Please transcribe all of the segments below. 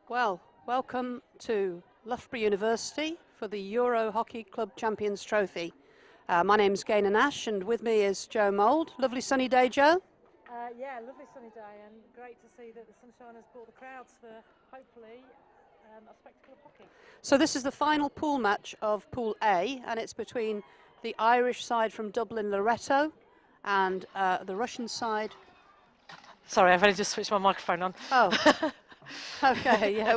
Well, welcome to Loughborough University for the EuroHockey Club Champions Trophy. My name's Gaynor Nash, and with me is Joe Mould. Lovely sunny day, Joe? Yeah, lovely sunny day, and great to see that the sunshine has brought the crowds for, hopefully, a spectacle of hockey. So this is the final pool match of Pool A, and it's between the Irish side from Dublin, Loreto, and the Russian side. Sorry, I've only just switched my microphone on. Oh, okay, yeah.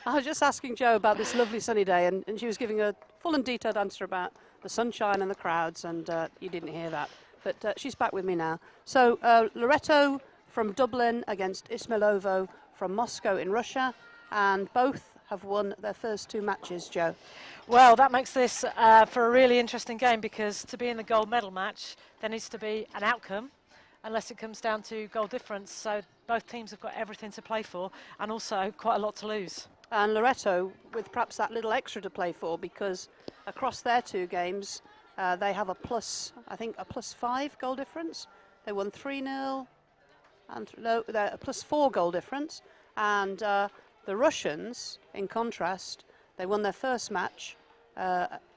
I was just asking Joe about this lovely sunny day, and she was giving a full and detailed answer about the sunshine and the crowds, and you didn't hear that. But she's back with me now. So Loreto from Dublin against Izmaylovo from Moscow in Russia, and both have won their first two matches, Joe. Well, that makes this for a really interesting game, because to be in the gold medal match, there needs to be an outcome, unless it comes down to goal difference. So both teams have got everything to play for, and also quite a lot to lose. And Loreto with perhaps that little extra to play for, because across their two games, they have a +5 goal difference. They won 3-0, and they're a +4 goal difference. And the Russians, in contrast, they won their first match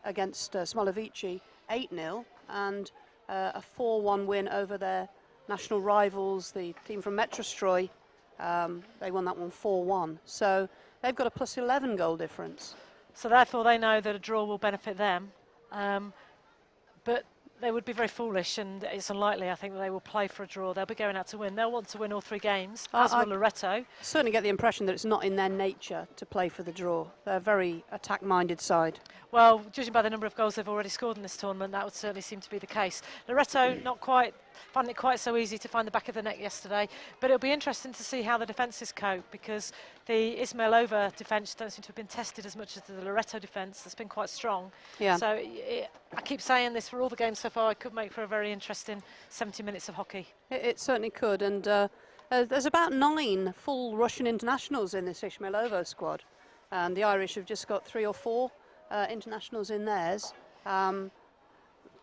against Smolovici 8-0, and a 4-1 win over their national rivals, the team from Metrostroy. They won that one 4-1. So they've got a +11 goal difference. So therefore they know that a draw will benefit them. But they would be very foolish, and it's unlikely, I think, that they will play for a draw. They'll be going out to win. They'll want to win all three games, as will Loreto. I certainly get the impression that it's not in their nature to play for the draw. They're a very attack-minded side. Well, judging by the number of goals they've already scored in this tournament, that would certainly seem to be the case. Loreto not quite finding it quite so easy to find the back of the net yesterday, but it'll be interesting to see how the defences cope, because the Izmaylovo defence don't seem to have been tested as much as the Loreto defence. That's been quite strong. Yeah. So I keep saying this for all the games so far. It could make for a very interesting 70 minutes of hockey. It certainly could, and there's about 9 full Russian internationals in this Izmaylovo squad, and the Irish have just got 3 or 4 internationals in theirs.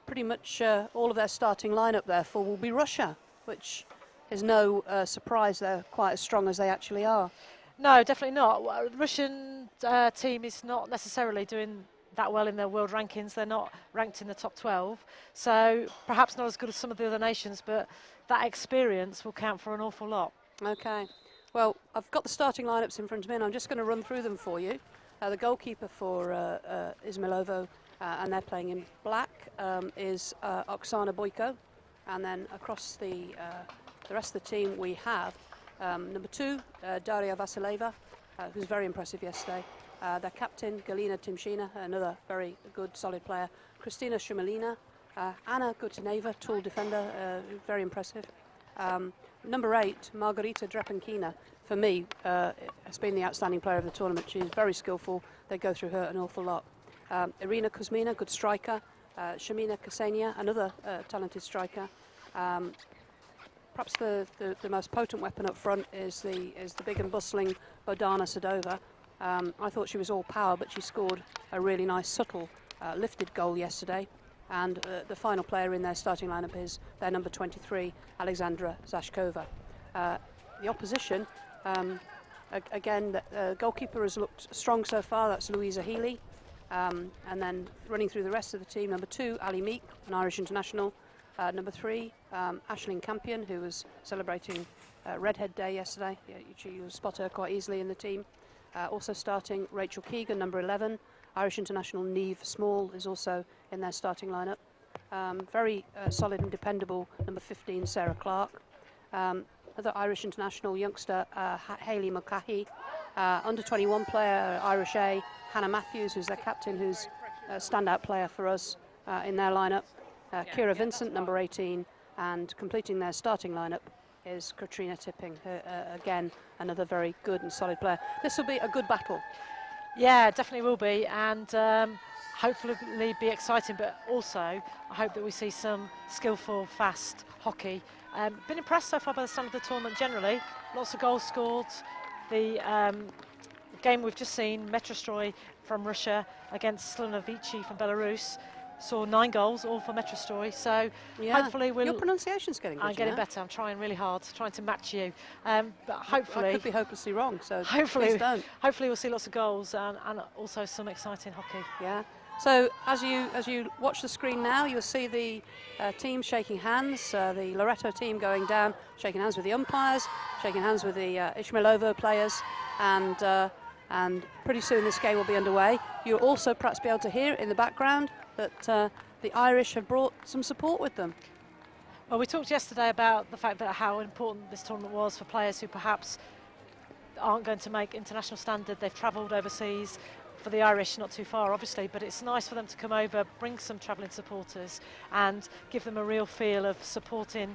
Pretty much all of their starting lineup, therefore, will be Russia, which is no surprise. They're quite as strong as they actually are. No, definitely not. The Russian team is not necessarily doing that well in their world rankings. They're not ranked in the top 12, so perhaps not as good as some of the other nations, but that experience will count for an awful lot. Okay. Well, I've got the starting lineups in front of me, and I'm just going to run through them for you. The goalkeeper for Izmaylovo, and they're playing in black, is Oksana Boyko. And then across the rest of the team, we have number 2, Daria Vasileva, who's very impressive yesterday. Their captain, Galina Timshina, another very good, solid player. Kristina Shumalina, Anna Gutineva, tall defender, very impressive. Number 8, Margarita Drepankina, for me, has been the outstanding player of the tournament. She's very skillful. They go through her an awful lot. Irina Kuzmina, good striker. Shamina Ksenia, another talented striker. Perhaps the most potent weapon up front is the big and bustling Bodana Sadova. I thought she was all power, but she scored a really nice, subtle, lifted goal yesterday. And the final player in their starting lineup is their number 23, Alexandra Zashkova. The opposition, again, the goalkeeper has looked strong so far. That's Louisa Healy. And then running through the rest of the team, number 2, Ali Meek, an Irish international. Number 3, Aisling Campion, who was celebrating Redhead Day yesterday. You'll spot her quite easily in the team. Also starting, Rachel Keegan, number 11. Irish international Neve Small is also in their starting lineup. Very solid and dependable number 15, Sarah Clark. Another Irish international youngster, Hayley Mulcahy. Under 21 player, Irish A, Hannah Matthews, who's their captain, who's a standout player for us in their lineup. Kira Vincent, number 18, and completing their starting lineup is Katrina Tipping, again, another very good and solid player. This will be a good battle. Yeah, definitely will be, and hopefully be exciting, but also I hope that we see some skillful, fast hockey. Been impressed so far by the start of the tournament generally. Lots of goals scored. The game we've just seen, Metrostroy from Russia against Slanovici from Belarus. saw 9 goals, all for Metro Story. So Yeah. hopefully we'll... Your pronunciation's getting good. I'm getting better. I'm trying really hard, trying to match you. But hopefully... I could be hopelessly wrong, so hopefully, please don't. Hopefully we'll see lots of goals and also some exciting hockey. Yeah. So as you watch the screen now, you'll see the team shaking hands. The Loreto team going down, shaking hands with the umpires, shaking hands with the Izmaylovo players, and pretty soon this game will be underway. You'll also perhaps be able to hear in the background that the Irish have brought some support with them. Well, we talked yesterday about the fact that how important this tournament was for players who perhaps aren't going to make international standard. They've travelled overseas. For the Irish, not too far, obviously, but it's nice for them to come over, bring some travelling supporters and give them a real feel of supporting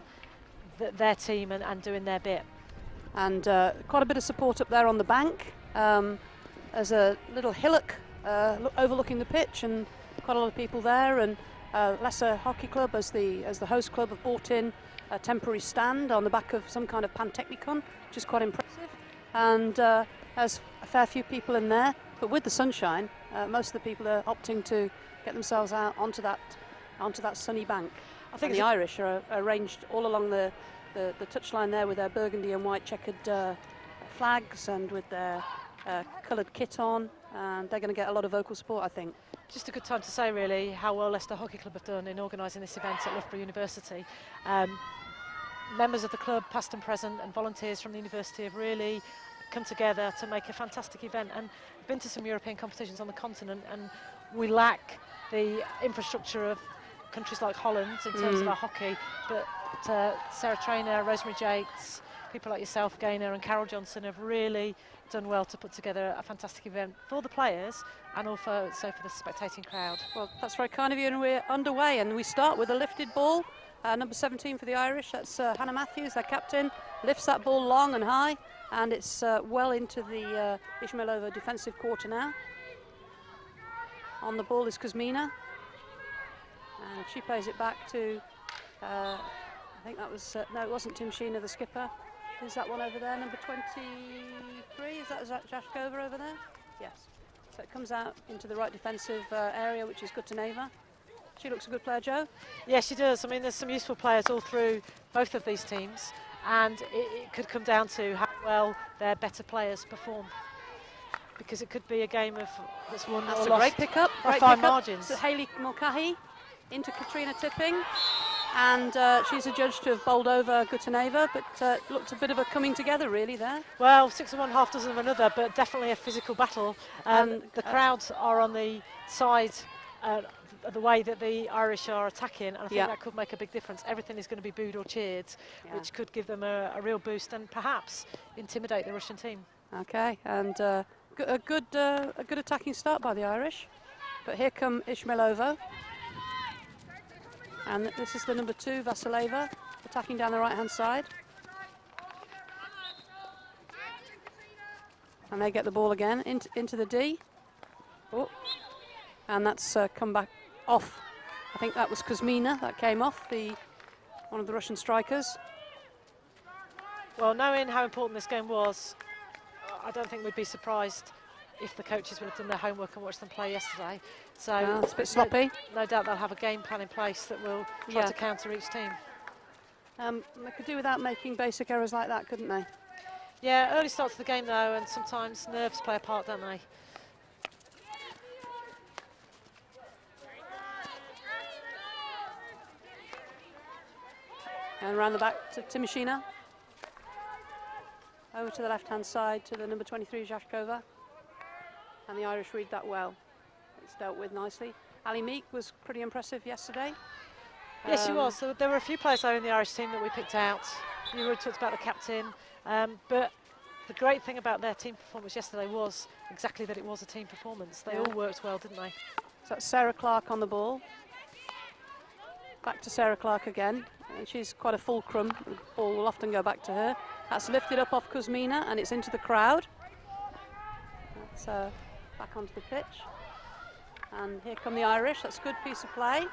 their team and doing their bit. And quite a bit of support up there on the bank. There's a little hillock overlooking the pitch, and quite a lot of people there. And Lesser Hockey Club, as the host club, have brought in a temporary stand on the back of some kind of Pantechnicon, which is quite impressive. And there's a fair few people in there. But with the sunshine, most of the people are opting to get themselves out onto that sunny bank. I think the Irish are arranged all along the touchline there with their burgundy and white checkered flags and with their coloured kit on, and they're going to get a lot of vocal support, I think. Just a good time to say, really, how well Leicester Hockey Club have done in organising this event at Loughborough University. Members of the club, past and present, and volunteers from the university have really come together to make a fantastic event, and been to some European competitions on the continent, and we lack the infrastructure of countries like Holland in terms of our hockey, but Sarah Traynor, Rosemary Jakes, people like yourself, Gaynor, and Carol Johnson have really done well to put together a fantastic event for the players and also for the spectating crowd. Well, that's very kind of you, and we're underway, and we start with a lifted ball. Number 17 for the Irish, that's Hannah Matthews, their captain, lifts that ball long and high, and it's well into the Izmaylovo defensive quarter now. On the ball is Kuzmina, and she plays it back to, I think that was, no, it wasn't Tim Sheena, the skipper. Who's that one over there, number 23? Is that Jashkova over there? Yes. So it comes out into the right defensive area, which is Gutaneva. She looks a good player, Joe. Yeah, she does. I mean, there's some useful players all through both of these teams, and it could come down to how well their better players perform, because it could be a game of that's won That's or a lost great pickup. by fine margins. So Hayley Mulcahy into Katrina Tipping, and she's adjudged to have bowled over Gutaneva, but looked a bit of a coming together really there. Well, 6 of one, half dozen of another, but definitely a physical battle. The crowds are on the side the way that the Irish are attacking, and I think that could make a big difference. Everything is going to be booed or cheered, which could give them a real boost and perhaps intimidate the Russian team. Okay, and a good attacking start by the Irish, but here come Izmaylovo, and this is the number 2, Vasileva, attacking down the right-hand side, and they get the ball again into the D. Oh. And that's come back off. I think that was Kuzmina that came off, one of the Russian strikers. Well, knowing how important this game was, I don't think we'd be surprised if the coaches would have done their homework and watched them play yesterday. So it's a bit sloppy. No doubt they'll have a game plan in place that will try to counter each team. They could do without making basic errors like that, couldn't they? Yeah, early start to the game though, and sometimes nerves play a part, don't they? And around the back to Timashina. Over to the left-hand side to the number 23, Jashkova. And the Irish read that well. It's dealt with nicely. Ali Meek was pretty impressive yesterday. Yes, she was. So there were a few players though in the Irish team that we picked out. You already talked about the captain. But the great thing about their team performance yesterday was exactly that it was a team performance. They all worked well, didn't they? So that's Sarah Clark on the ball. Back to Sarah Clark again. And she's quite a fulcrum. The ball will often go back to her. That's lifted up off Kuzmina and it's into the crowd. That's back onto the pitch. And here come the Irish. That's a good piece of play.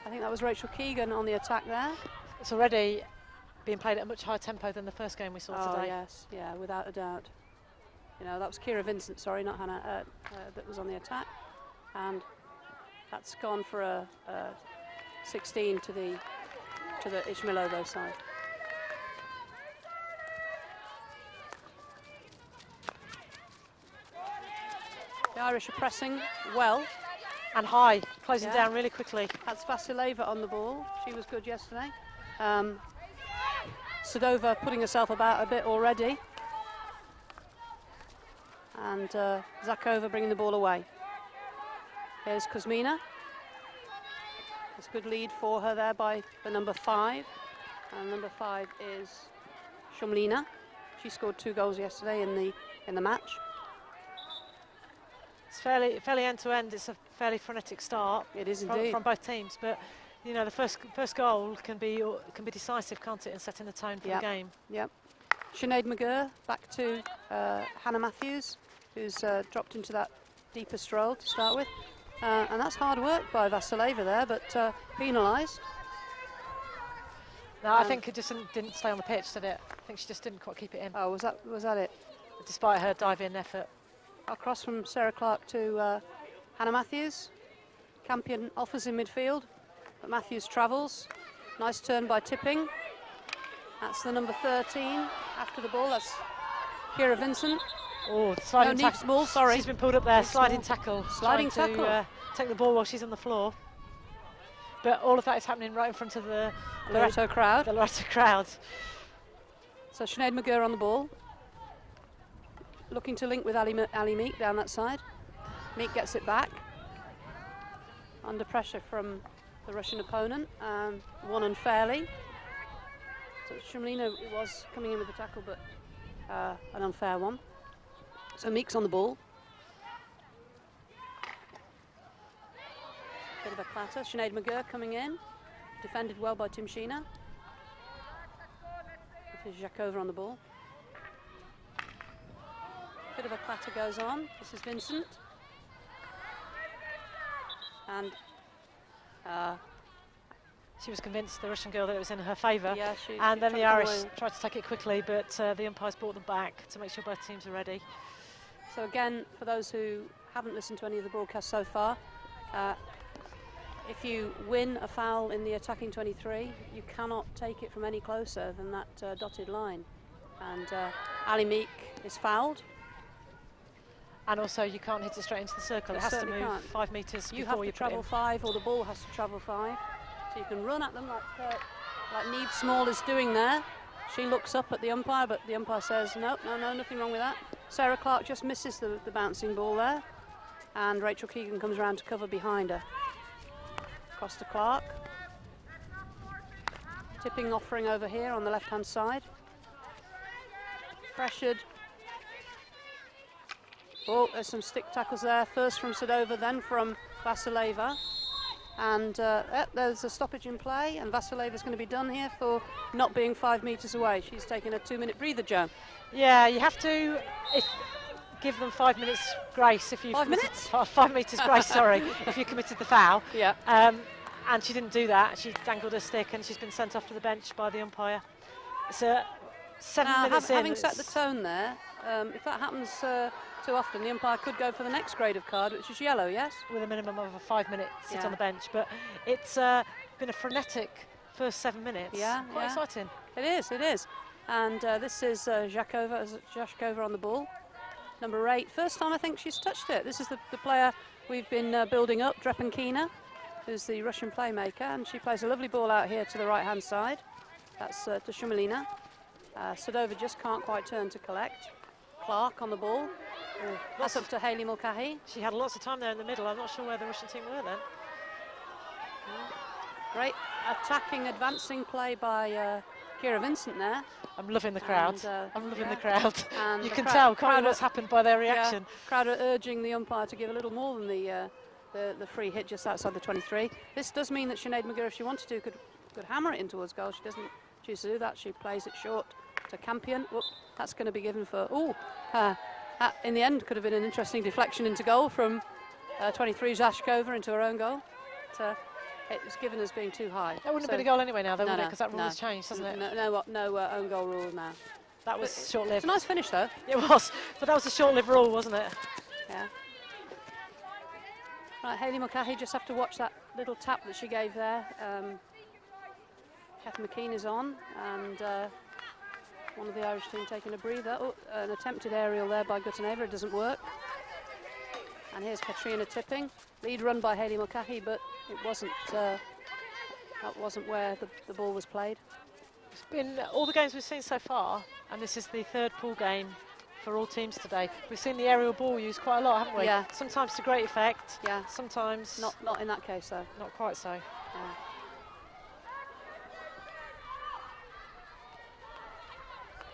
I think that was Rachel Keegan on the attack there. It's already being played at a much higher tempo than the first game we saw today. Yes, yeah, without a doubt. You know, that was Kira Vincent, sorry, not Hannah, that was on the attack. And That's gone for a 16 to the Izmaylovo side. The Irish are pressing well. And high, closing Yeah. down really quickly. That's Vasileva on the ball. She was good yesterday. Sadova putting herself about a bit already. And Zakova bringing the ball away. Here's Kuzmina. It's a good lead for her there by the number 5. And number 5 is Shumlina. She scored 2 goals yesterday in the match. It's fairly end to end. It's a fairly frenetic start. It is indeed. From both teams, but you know the first goal can be decisive, can't it, in setting the tone for the game. Yep. Sinead McGurr back to Hannah Matthews, who's dropped into that deepest role to start with, and that's hard work by Vasileva there, but penalised. No, I think it just didn't stay on the pitch, did it? I think she just didn't quite keep it in. Oh, was that it? Despite her dive-in effort. Across from Sarah Clark to Hannah Matthews. Campion offers in midfield, but Matthews travels. Nice turn by Tipping. That's the number 13 after the ball. That's Kira Vincent. Oh, sliding tackle. Ball, sorry. She's been pulled up there. Needs Sliding small. tackle. Sliding trying tackle. To take the ball while she's on the floor. But all of that is happening right in front of the Loreto crowd. The Loreto crowd. So Sinead McGurr on the ball. Looking to link with Ali Meek down that side. Meek gets it back. Under pressure from the Russian opponent. Won unfairly. So Shumlina was coming in with the tackle, but an unfair one. So Meek's on the ball. Bit of a clatter. Sinead McGurr coming in. Defended well by Tim Sheena. This is Zakova on the ball. Bit of a clatter goes on. This is Vincent. And she was convinced, the Russian girl, that it was in her favour. Yeah, and then the Irish tried to take it quickly, but the umpires brought them back to make sure both teams are ready. So again, for those who haven't listened to any of the broadcasts so far, if you win a foul in the attacking 23, you cannot take it from any closer than that dotted line. And Ali Meek is fouled. And also, you can't hit it straight into the circle. It has to move 5 metres before you have to travel 5, or the ball has to travel 5. So you can run at them like Neve Small is doing there. She looks up at the umpire, but the umpire says, no, nothing wrong with that. Sarah Clark just misses the bouncing ball there. And Rachel Keegan comes around to cover behind her. Across to Clark. Tipping offering over here on the left-hand side. Pressured. Oh, there's some stick tackles there. First from Sadova, then from Vasileva. And there's a stoppage in play, and Vasileva's going to be done here for not being 5 metres away. She's taking a 2-minute breather, Joe. Yeah, you have to give them 5 minutes grace if you 5 minutes? 5 metres grace, sorry, if you committed the foul. Yeah. And she didn't do that. She dangled her stick, and she's been sent off to the bench by the umpire. It's 7 minutes in. Having set the tone there, if that happens too often, the umpire could go for the next grade of card, which is yellow, yes? With a minimum of a 5-minute sit on the bench. But it's been a frenetic first 7 minutes. Yeah, Quite exciting. It is. And this is Zakova on the ball. Number 8. First time I think she's touched it. This is the player we've been building up, Drepankina, who's the Russian playmaker. And she plays a lovely ball out here to the right-hand side. That's to Shumalina. Sadova just can't quite turn to collect. Clark on the ball. That's up to Hayley Mulcahy. She had lots of time there in the middle. I'm not sure where the Russian team were then. Great attacking, advancing play by Kira Vincent there. I'm loving the crowd. I'm loving the crowd. And you can tell, can't you, what's happened by their reaction. Yeah, crowd are urging the umpire to give a little more than the free hit just outside the 23. This does mean that Sinead McGurr, if she wanted to, could hammer it in towards goal. She doesn't choose to do that. She plays it short to Campion. Whoop, that's going to be given for... in the end, could have been an interesting deflection into goal from 23 Zakova into her own goal. But, it was given as being too high. That wouldn't have been a goal anyway now, though, would it? Because that rule has changed, hasn't it? No own goal rule now. That was short-lived. It's a nice finish, though. It was, but that was a short-lived rule, wasn't it? Yeah. Right, Hayley Mulcahy just have to watch that little tap that she gave there. Kathy McKean is on, and one of the Irish team taking a breather. Oh, an attempted aerial there by Gutaneva, it doesn't work. And here's Katrina tipping. Lead run by Hayley Mulcahy, but it wasn't. That wasn't where the ball was played. It's been all the games we've seen so far, and this is the third pool game for all teams today. We've seen the aerial ball used quite a lot, haven't we? Yeah. Sometimes to great effect. Yeah. Sometimes not in that case though. Not quite so. Yeah.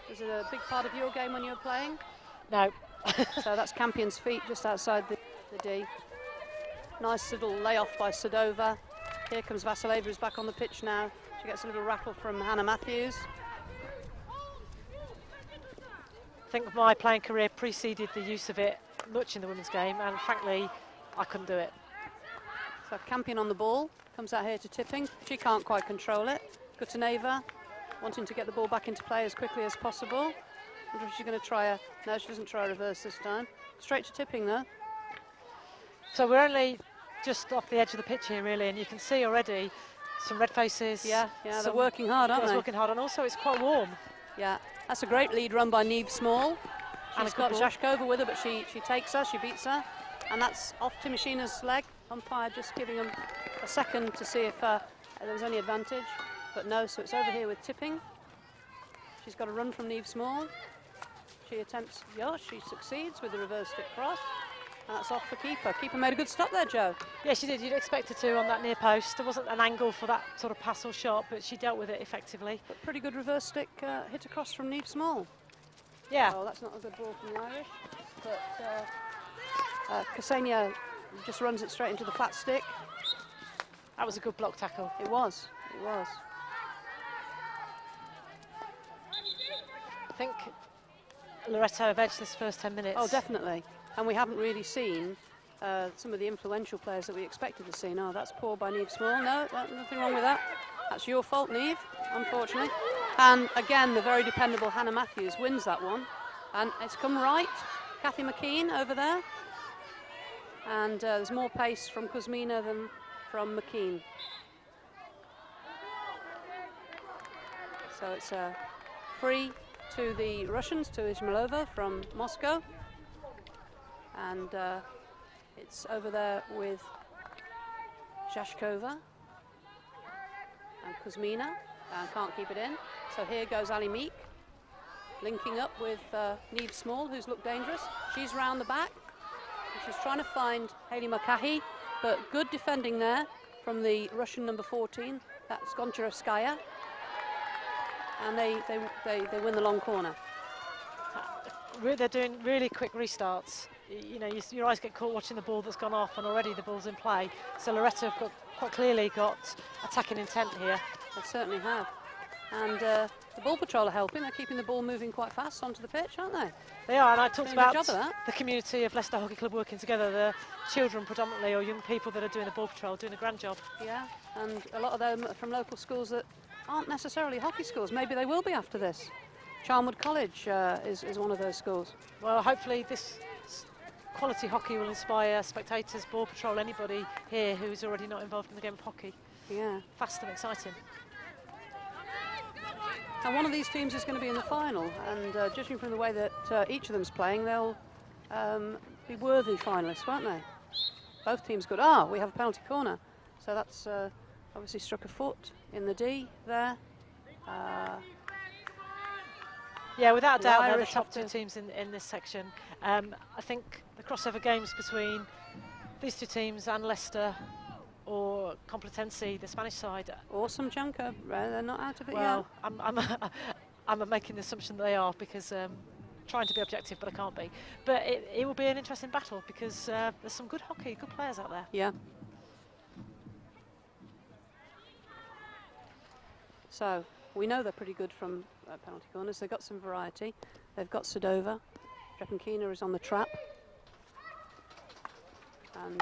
Was it a big part of your game when you were playing? No. So that's Campion's feet just outside the D. Nice little layoff by Sadova. Here comes Vasileva, who's back on the pitch now. She gets a little rattle from Hannah Matthews. I think my playing career preceded the use of it much in the women's game, and frankly, I couldn't do it. So Campion on the ball, comes out here to tipping. She can't quite control it. Gutaneva wanting to get the ball back into play as quickly as possible. I wonder if she's going to try no, she doesn't try a reverse this time. Straight to tipping though. So we're only just off the edge of the pitch here, really, and you can see already some red faces. Yeah, they're working hard, aren't they? Working hard, and also it's quite warm. Yeah, that's a great lead run by Niamh Small. She's got ball. Zhashkova with her, but she takes her, she beats her. And that's off Timashina's leg. Umpire just giving them a second to see if there was any advantage. But no, so it's over here with tipping. She's got a run from Niamh Small. She attempts, she succeeds with the reverse stick cross. And that's off for keeper. Keeper made a good stop there, Joe. Yeah, she did. You'd expect her to on that near post. There wasn't an angle for that sort of pass or shot, but she dealt with it effectively. But pretty good reverse stick hit across from Niamh Small. Yeah. Oh, that's not a good ball from the Irish. But Ksenia just runs it straight into the flat stick. That was a good block tackle. It was. It was. I think Loreto have edged this first 10 minutes. Oh, definitely. And we haven't really seen some of the influential players that we expected to see. No, that's poor by Niamh Small. No, nothing wrong with that. That's your fault, Niamh, unfortunately. And again, the very dependable Hannah Matthews wins that one. And it's come right. Kathy McKean over there. And there's more pace from Kuzmina than from McKean. So it's free to the Russians, to Izmaylovo from Moscow. And it's over there with Zhashkova and Kuzmina, and can't keep it in. So here goes Ali Meek, linking up with Niamh Small, who's looked dangerous. She's round the back, and she's trying to find Hayley Mulcahy, but good defending there from the Russian number 14, that's Goncharovskaya. And they win the long corner. They're doing really quick restarts. You know, your eyes get caught watching the ball that's gone off, and already the ball's in play. So Loreto have quite clearly got attacking intent here. They certainly have. And the ball patrol are helping. They're keeping the ball moving quite fast onto the pitch, aren't they? They are, and I talked about the community of Leicester Hockey Club working together. The children predominantly, or young people that are doing the ball patrol, doing a grand job. Yeah, and a lot of them are from local schools that aren't necessarily hockey schools. Maybe they will be after this. Charnwood College is one of those schools. Well, hopefully this quality hockey will inspire spectators, ball patrol, anybody here who's already not involved in the game of hockey. Yeah. Fast and exciting. And one of these teams is going to be in the final, and judging from the way that each of them's playing, they'll be worthy finalists, won't they? Both teams good. We have a penalty corner. So that's obviously struck a foot in the D there. Yeah, without a doubt, they're the Irish top two teams in this section. I think the crossover games between these two teams and Leicester or Complutense, the Spanish side. Awesome Junker, they're not out of it well, yet. I'm making the assumption that they are, because trying to be objective, but I can't be. But it will be an interesting battle, because there's some good hockey, good players out there. Yeah. So we know they're pretty good from penalty corners. They've got some variety. They've got Sadova. Drepankina is on the trap. And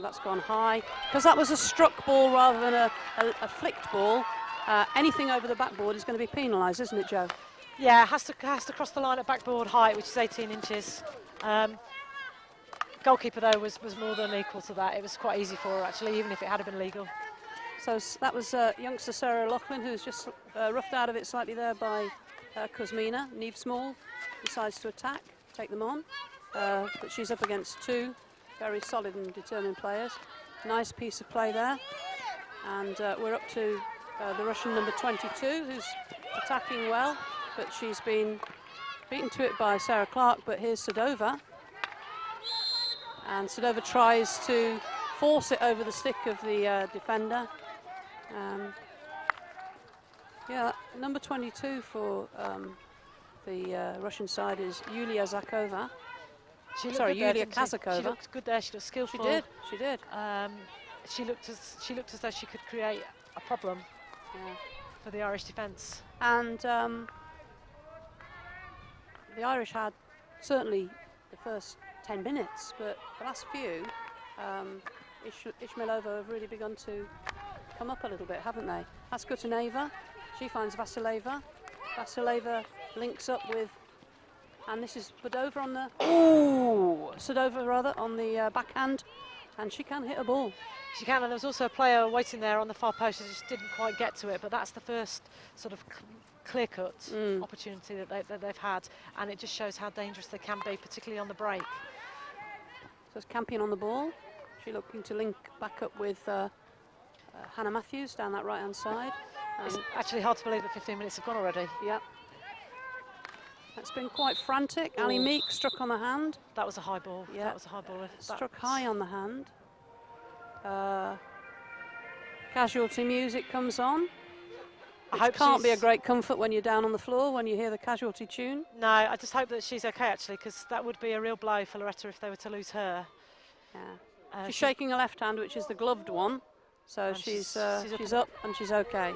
that's gone high. Because that was a struck ball rather than a flicked ball. Anything over the backboard is going to be penalised, isn't it, Joe? Yeah, has to cross the line at backboard height, which is 18 inches. Goalkeeper, though, was more than equal to that. It was quite easy for her, actually, even if it had been legal. So that was youngster Sarah Loughlin, who's just roughed out of it slightly there by Kuzmina. Neve Small decides to attack, take them on. But she's up against two very solid and determined players. Nice piece of play there. And we're up to the Russian number 22, who's attacking well, but she's been beaten to it by Sarah Clark. But here's Sadova. And Sadova tries to force it over the stick of the defender. Yeah, number 22 for the Russian side is Yulia Zakova. Yulia Kazakova. She looked good there. She looked skillful. She did. She looked as though she could create a problem for the Irish defence. And the Irish had certainly the first 10 minutes, but the last few, Izmaylovo have really begun to come up a little bit, haven't they? That's Gutaneva. She finds Vasileva. Vasileva links up with, and this is Sadova on the, Sadova rather, on the backhand, and she can hit a ball. She can, and there was also a player waiting there on the far post who just didn't quite get to it, but that's the first sort of clear-cut opportunity that they've had, and it just shows how dangerous they can be, particularly on the break. So it's Campion on the ball. She's looking to link back up with Hannah Matthews down that right-hand side. It's actually hard to believe that 15 minutes have gone already. Yep. That's been quite frantic. Ali Meek struck on the hand. That was a high ball. Yeah. That was a high ball. Struck high on the hand. Casualty music comes on. It can't be a great comfort when you're down on the floor when you hear the Casualty tune. No, I just hope that she's okay, actually, because that would be a real blow for Loreto if they were to lose her. Yeah. She's shaking her left hand, which is the gloved one. So she's up and she's okay.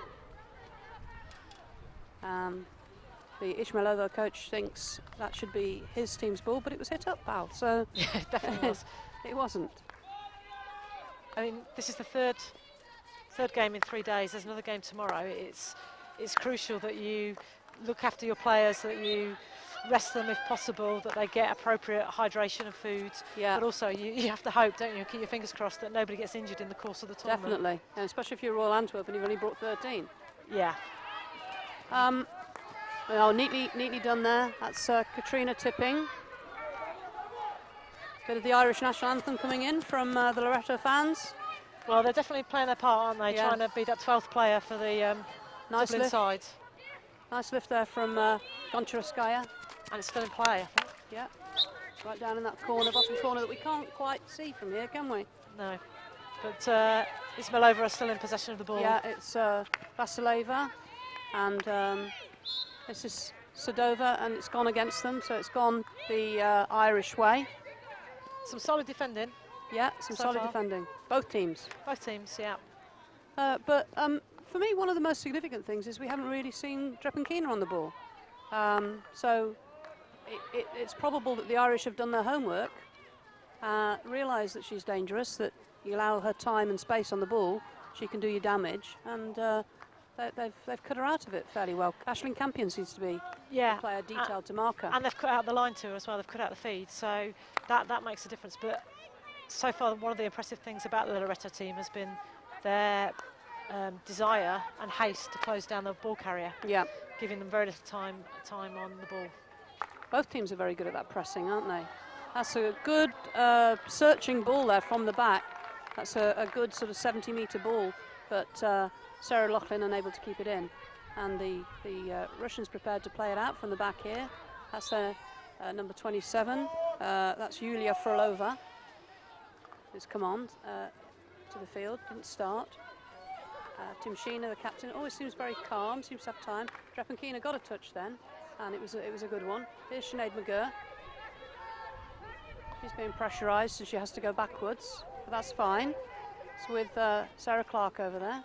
The Izmaylovo coach thinks that should be his team's ball, but it was hit up, pal. So yeah, it definitely was. It wasn't. I mean, this is the third game in 3 days. There's another game tomorrow. It's crucial that you look after your players, that you rest them if possible, that they get appropriate hydration and food. Yeah. But also you have to hope, don't you? Keep your fingers crossed that nobody gets injured in the course of the tournament. Definitely, and especially if you're Royal Antwerp and you've only brought 13. Yeah. Well, neatly done there. That's Katrina Tipping. Bit of the Irish national anthem coming in from the Loreto fans. Well, they're definitely playing their part, aren't they? Yeah. Trying to be that 12th player for the nice Dublin side. Nice lift there from Goncharaskaya. And it's still in play, I think. Yeah, right down in that corner, bottom corner that we can't quite see from here, can we? No. But Izmaylovo are still in possession of the ball. Yeah, it's Vasileva, and this is Sadova, and it's gone against them, so it's gone the Irish way. Some solid defending. Yeah, some solid defending. Both teams. Both teams, yeah. But for me, one of the most significant things is we haven't really seen Drepankina on the ball. So it's probable that the Irish have done their homework, realise that she's dangerous, that you allow her time and space on the ball, she can do you damage, and they've cut her out of it fairly well. Aisling Campion seems to be a player detailed to mark her. And they've cut out the line to her as well, they've cut out the feed, so that makes a difference. But so far, one of the impressive things about the Loreto team has been their desire and haste to close down the ball carrier, giving them very little time on the ball. Both teams are very good at that pressing, aren't they? That's a good searching ball there from the back. That's a good sort of 70-metre ball, but Sarah Loughlin unable to keep it in. And the Russians prepared to play it out from the back here. That's their number 27. That's Yulia Frolova, who's come on to the field, didn't start. Timshina, the captain, always seems very calm, seems to have time. Drepankina got a touch then, and it was a good one. Here's Sinead McGurr. She's being pressurised, so she has to go backwards, but that's fine. It's with Sarah Clark over there.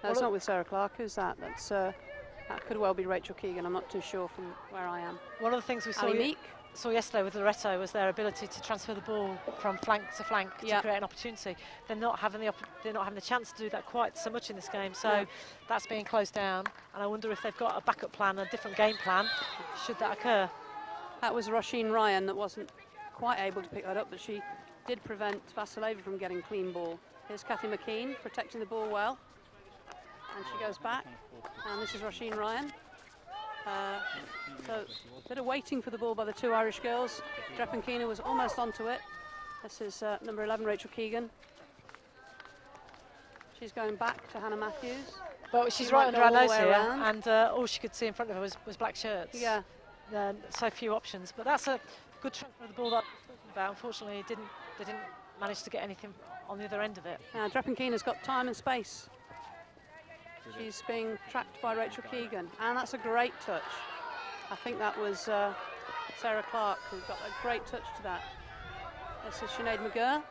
No, it's not with Sarah Clark. Who's that? That's that could well be Rachel Keegan. I'm not too sure from where I am. One of the things we saw yesterday with Loreto was their ability to transfer the ball from flank to flank to create an opportunity. They're not having the chance to do that quite so much in this game, so that's being closed down. And I wonder if they've got a backup plan, a different game plan, should that occur. That was Roisin Ryan that wasn't quite able to pick that up, but she did prevent Vasileva from getting clean ball. Here's Kathy McKean protecting the ball well. And she goes back. And this is Roisin Ryan. So a bit of waiting for the ball by the two Irish girls. Drepankina was almost onto it. This is number 11, Rachel Keegan. She's going back to Hannah Matthews. But she's right under our nose here, and all she could see in front of her was black shirts. Yeah. So few options, but that's a good transfer of the ball that I was talking about. Unfortunately, they didn't manage to get anything on the other end of it. Now Drepankina's got time and space. She's being tracked by Rachel Keegan, and that's a great touch. I think that was Sarah Clark who got a great touch to that. This is Sinead McGurr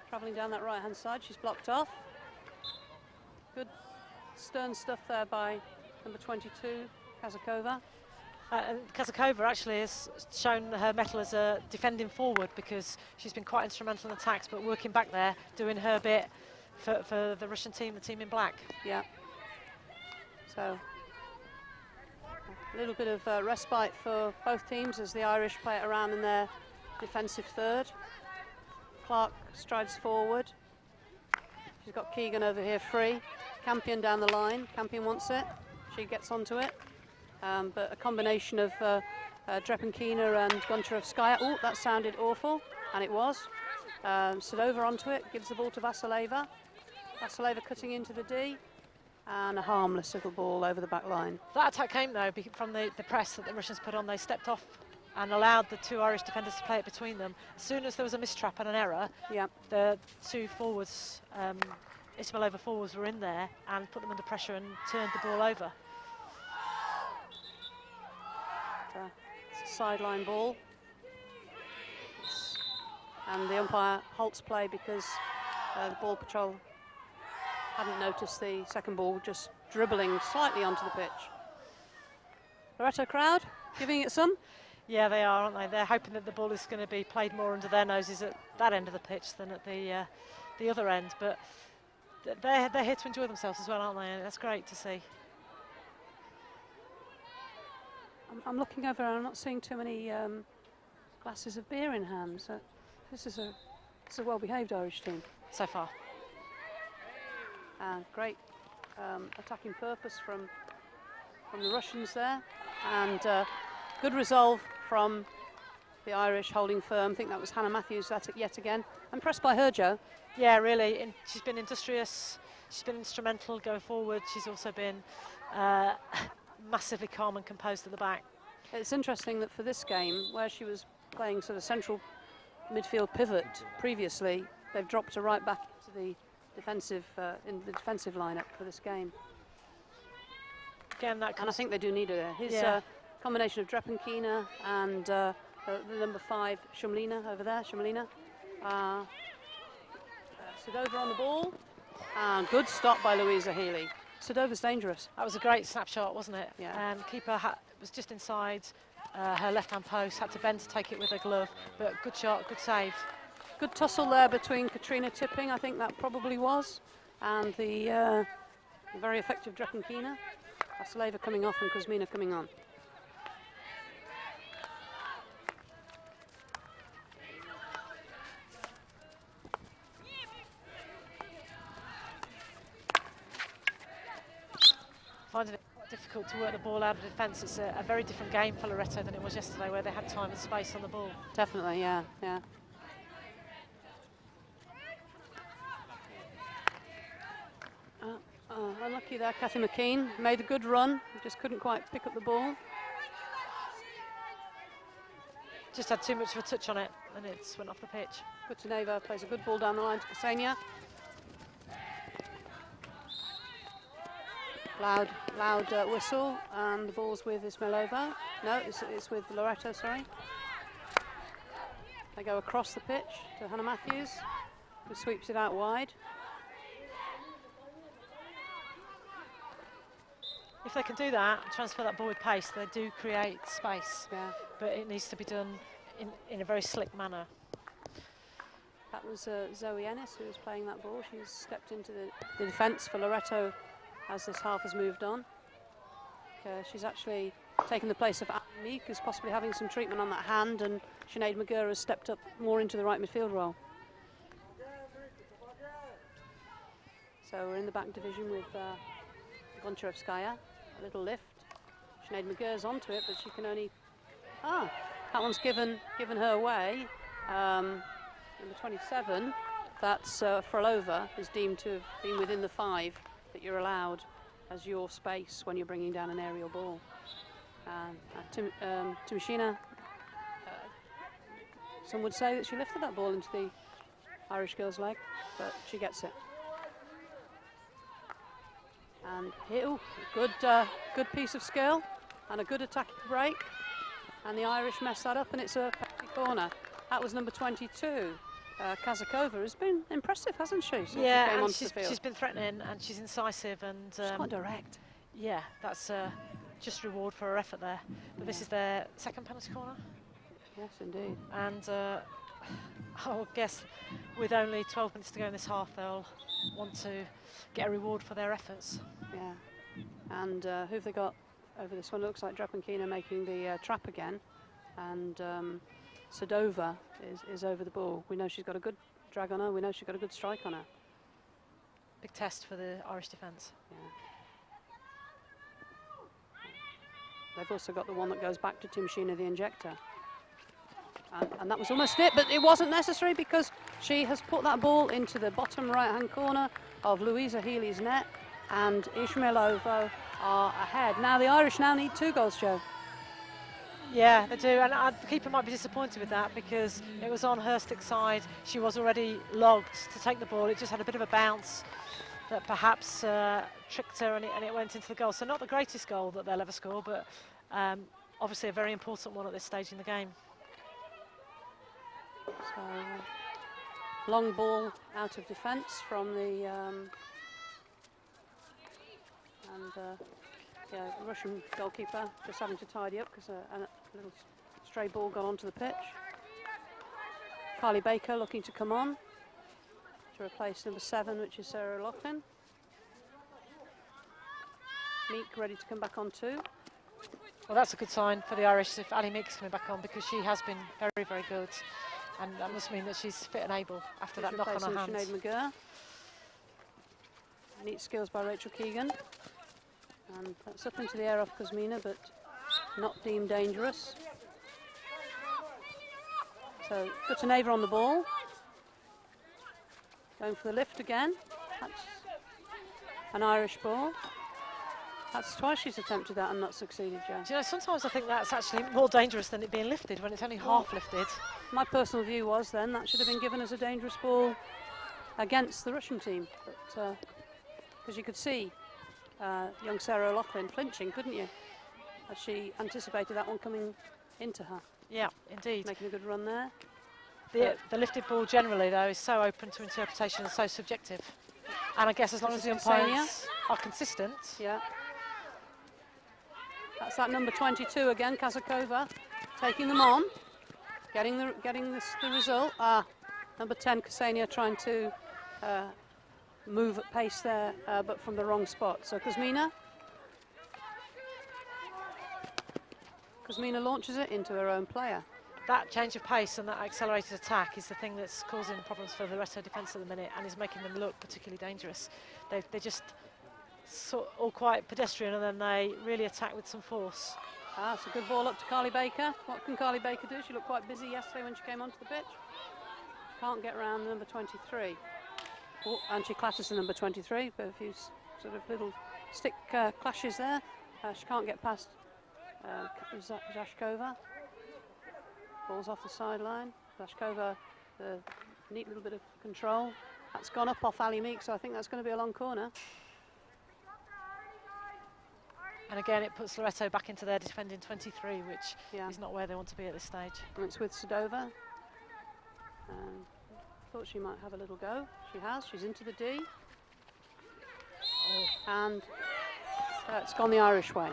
travelling down that right-hand side. She's blocked off. Good stern stuff there by number 22, Kazakova. And Kazakova actually has shown her mettle as a defending forward, because she's been quite instrumental in attacks, but working back there, doing her bit for the Russian team, the team in black. Yeah. So a little bit of respite for both teams as the Irish play it around in their defensive third. Clark strides forward. She's got Keegan over here free. Campion down the line. Campion wants it. She gets onto it. But a combination of Drepankina and Goncharovskaya. Oh, that sounded awful, and it was. Sedova onto it, gives the ball to Vasileva. Vasileva cutting into the D, and a harmless little ball over the back line. That attack came, though, from the press that the Russians put on. They stepped off and allowed the two Irish defenders to play it between them. As soon as there was a mistrap and an error, the two forwards, Izmaylovo forwards, were in there and put them under pressure and turned the ball over. It's a sideline ball. And the umpire halts play because the ball patrol hadn't noticed the second ball just dribbling slightly onto the pitch. Loreto crowd giving it some? Yeah, they are, aren't they? They're hoping that the ball is going to be played more under their noses at that end of the pitch than at the other end. But they're here to enjoy themselves as well, aren't they? And that's great to see. I'm looking over and I'm not seeing too many glasses of beer in hand. So this is a well-behaved Irish team. So far. Great attacking purpose from the Russians there. And good resolve from the Irish holding firm. I think that was Hannah Matthews at it yet again. Impressed by her, Joe. Yeah, really. She's been industrious. She's been instrumental going forward. She's also been massively calm and composed at the back. It's interesting that for this game, where she was playing sort of central midfield pivot previously, they've dropped her right back to the defensive in the defensive lineup for this game. Again, and I think they do need her. Here's a combination of Drepankina and the number 5 Shumlina over there. Shumlina. Sedova on the ball, and good stop by Louisa Healy. Sedova's dangerous. That was a great snapshot, wasn't it? Yeah. And keeper was just inside her left-hand post, had to bend to take it with her glove, but good shot, good save. Good tussle there between Katrina Tipping, I think that probably was, and the very effective Drepankina. Vasileva coming off and Kuzmina coming on. Finding it quite difficult to work the ball out of defence. It's a very different game for Loreto than it was yesterday, where they had time and space on the ball. Definitely, yeah. Unlucky there, Kathy McKean made a good run, just couldn't quite pick up the ball. Just had too much of a touch on it, and it went off the pitch. Kutaneva plays a good ball down the line to Ksenia. Loud whistle, and the ball's with Izmaylovo. No, it's with Loreto, sorry. They go across the pitch to Hannah Matthews, who sweeps it out wide. If they can do that, transfer that ball with pace, they do create space. Yeah. But it needs to be done in a very slick manner. That was Zoe Ennis who was playing that ball. She's stepped into the defence for Loreto as this half has moved on. She's actually taken the place of Ali Meek, who's possibly having some treatment on that hand, and Sinead McGurr has stepped up more into the right midfield role. So we're in the back division with Goncharevskaya, a little lift. Sinead McGurr's onto it, but she can only... that one's given her away. Number 27, that's Frolova, is deemed to have been within the 5 that you're allowed as your space when you're bringing down an aerial ball. Timashina, some would say that she lifted that ball into the Irish girl's leg, but she gets it. And here, good piece of skill and a good attacking break. And the Irish mess that up, and it's a penalty corner. That was number 22. Kazakova has been impressive, hasn't she? Since she came onto the field. She's been threatening and she's incisive and she's quite direct. Yeah, that's just reward for her effort there. But this is their second penalty corner. Yes, indeed. And I would guess with only 12 minutes to go in this half, they'll want to get a reward for their efforts. Yeah. And who have they got over this one? It looks like Drapankina making the trap again. And Sadova is over the ball. We know she's got a good drag on her. We know she's got a good strike on her. Big test for the Irish defence. Yeah. They've also got the one that goes back to Timashina, the injector. And that was almost it, but it wasn't necessary because she has put that ball into the bottom right-hand corner of Louisa Healy's net, and Izmaylovo are ahead. Now the Irish now need 2 goals, Joe. Yeah, they do, and the keeper might be disappointed with that because it was on her stick side. She was already logged to take the ball. It just had a bit of a bounce that perhaps tricked her, and it went into the goal. So not the greatest goal that they'll ever score, but obviously a very important one at this stage in the game. So long ball out of defence from the Russian goalkeeper just having to tidy up because a little stray ball got onto the pitch. Carly Baker looking to come on to replace number 7, which is Sarah Loughlin. Meek ready to come back on too. Well, that's a good sign for the Irish if Ali Meek's coming back on, because she has been very, very good. And that must mean that she's fit and able after that knock on her hands. Sinead McGurr. Neat skills by Rachel Keegan. And that's up into the air off Kuzmina, but not deemed dangerous. So Gutaneva on the ball. Going for the lift again. That's an Irish ball. That's twice she's attempted that and not succeeded, Joe. Do you know, sometimes I think that's actually more dangerous than it being lifted when it's only half lifted. My personal view was then that should have been given as a dangerous ball against the Russian team. But because you could see young Sarah O'Loughlin flinching, couldn't you? As she anticipated that one coming into her. Yeah, indeed. Making a good run there. The lifted ball generally, though, is so open to interpretation and so subjective. And I guess as long as the umpires are consistent. Yeah. That's that number 22 again, Kazakova, taking them on, getting the result. Number 10, Ksenia, trying to move at pace there, but from the wrong spot. So Kuzmina launches it into her own player. That change of pace and that accelerated attack is the thing that's causing problems for the Loreto defence at the minute and is making them look particularly dangerous. They just all quite pedestrian, and then they really attack with some force. It's a good ball up to Carly Baker. What can Carly Baker do? She looked quite busy yesterday when she came onto the pitch. Can't get around number 23. Oh, and she clashes the number 23, but a few sort of little stick clashes there. She can't get past Zashkova. Ball's off the sideline. Zashkova, the neat little bit of control. That's gone up off Ali Meek, so I think that's going to be a long corner. And again, it puts Loreto back into their defending 23, which is not where they want to be at this stage. And it's with Sadova. Thought she might have a little go. She has. She's into the D. And it's gone the Irish way.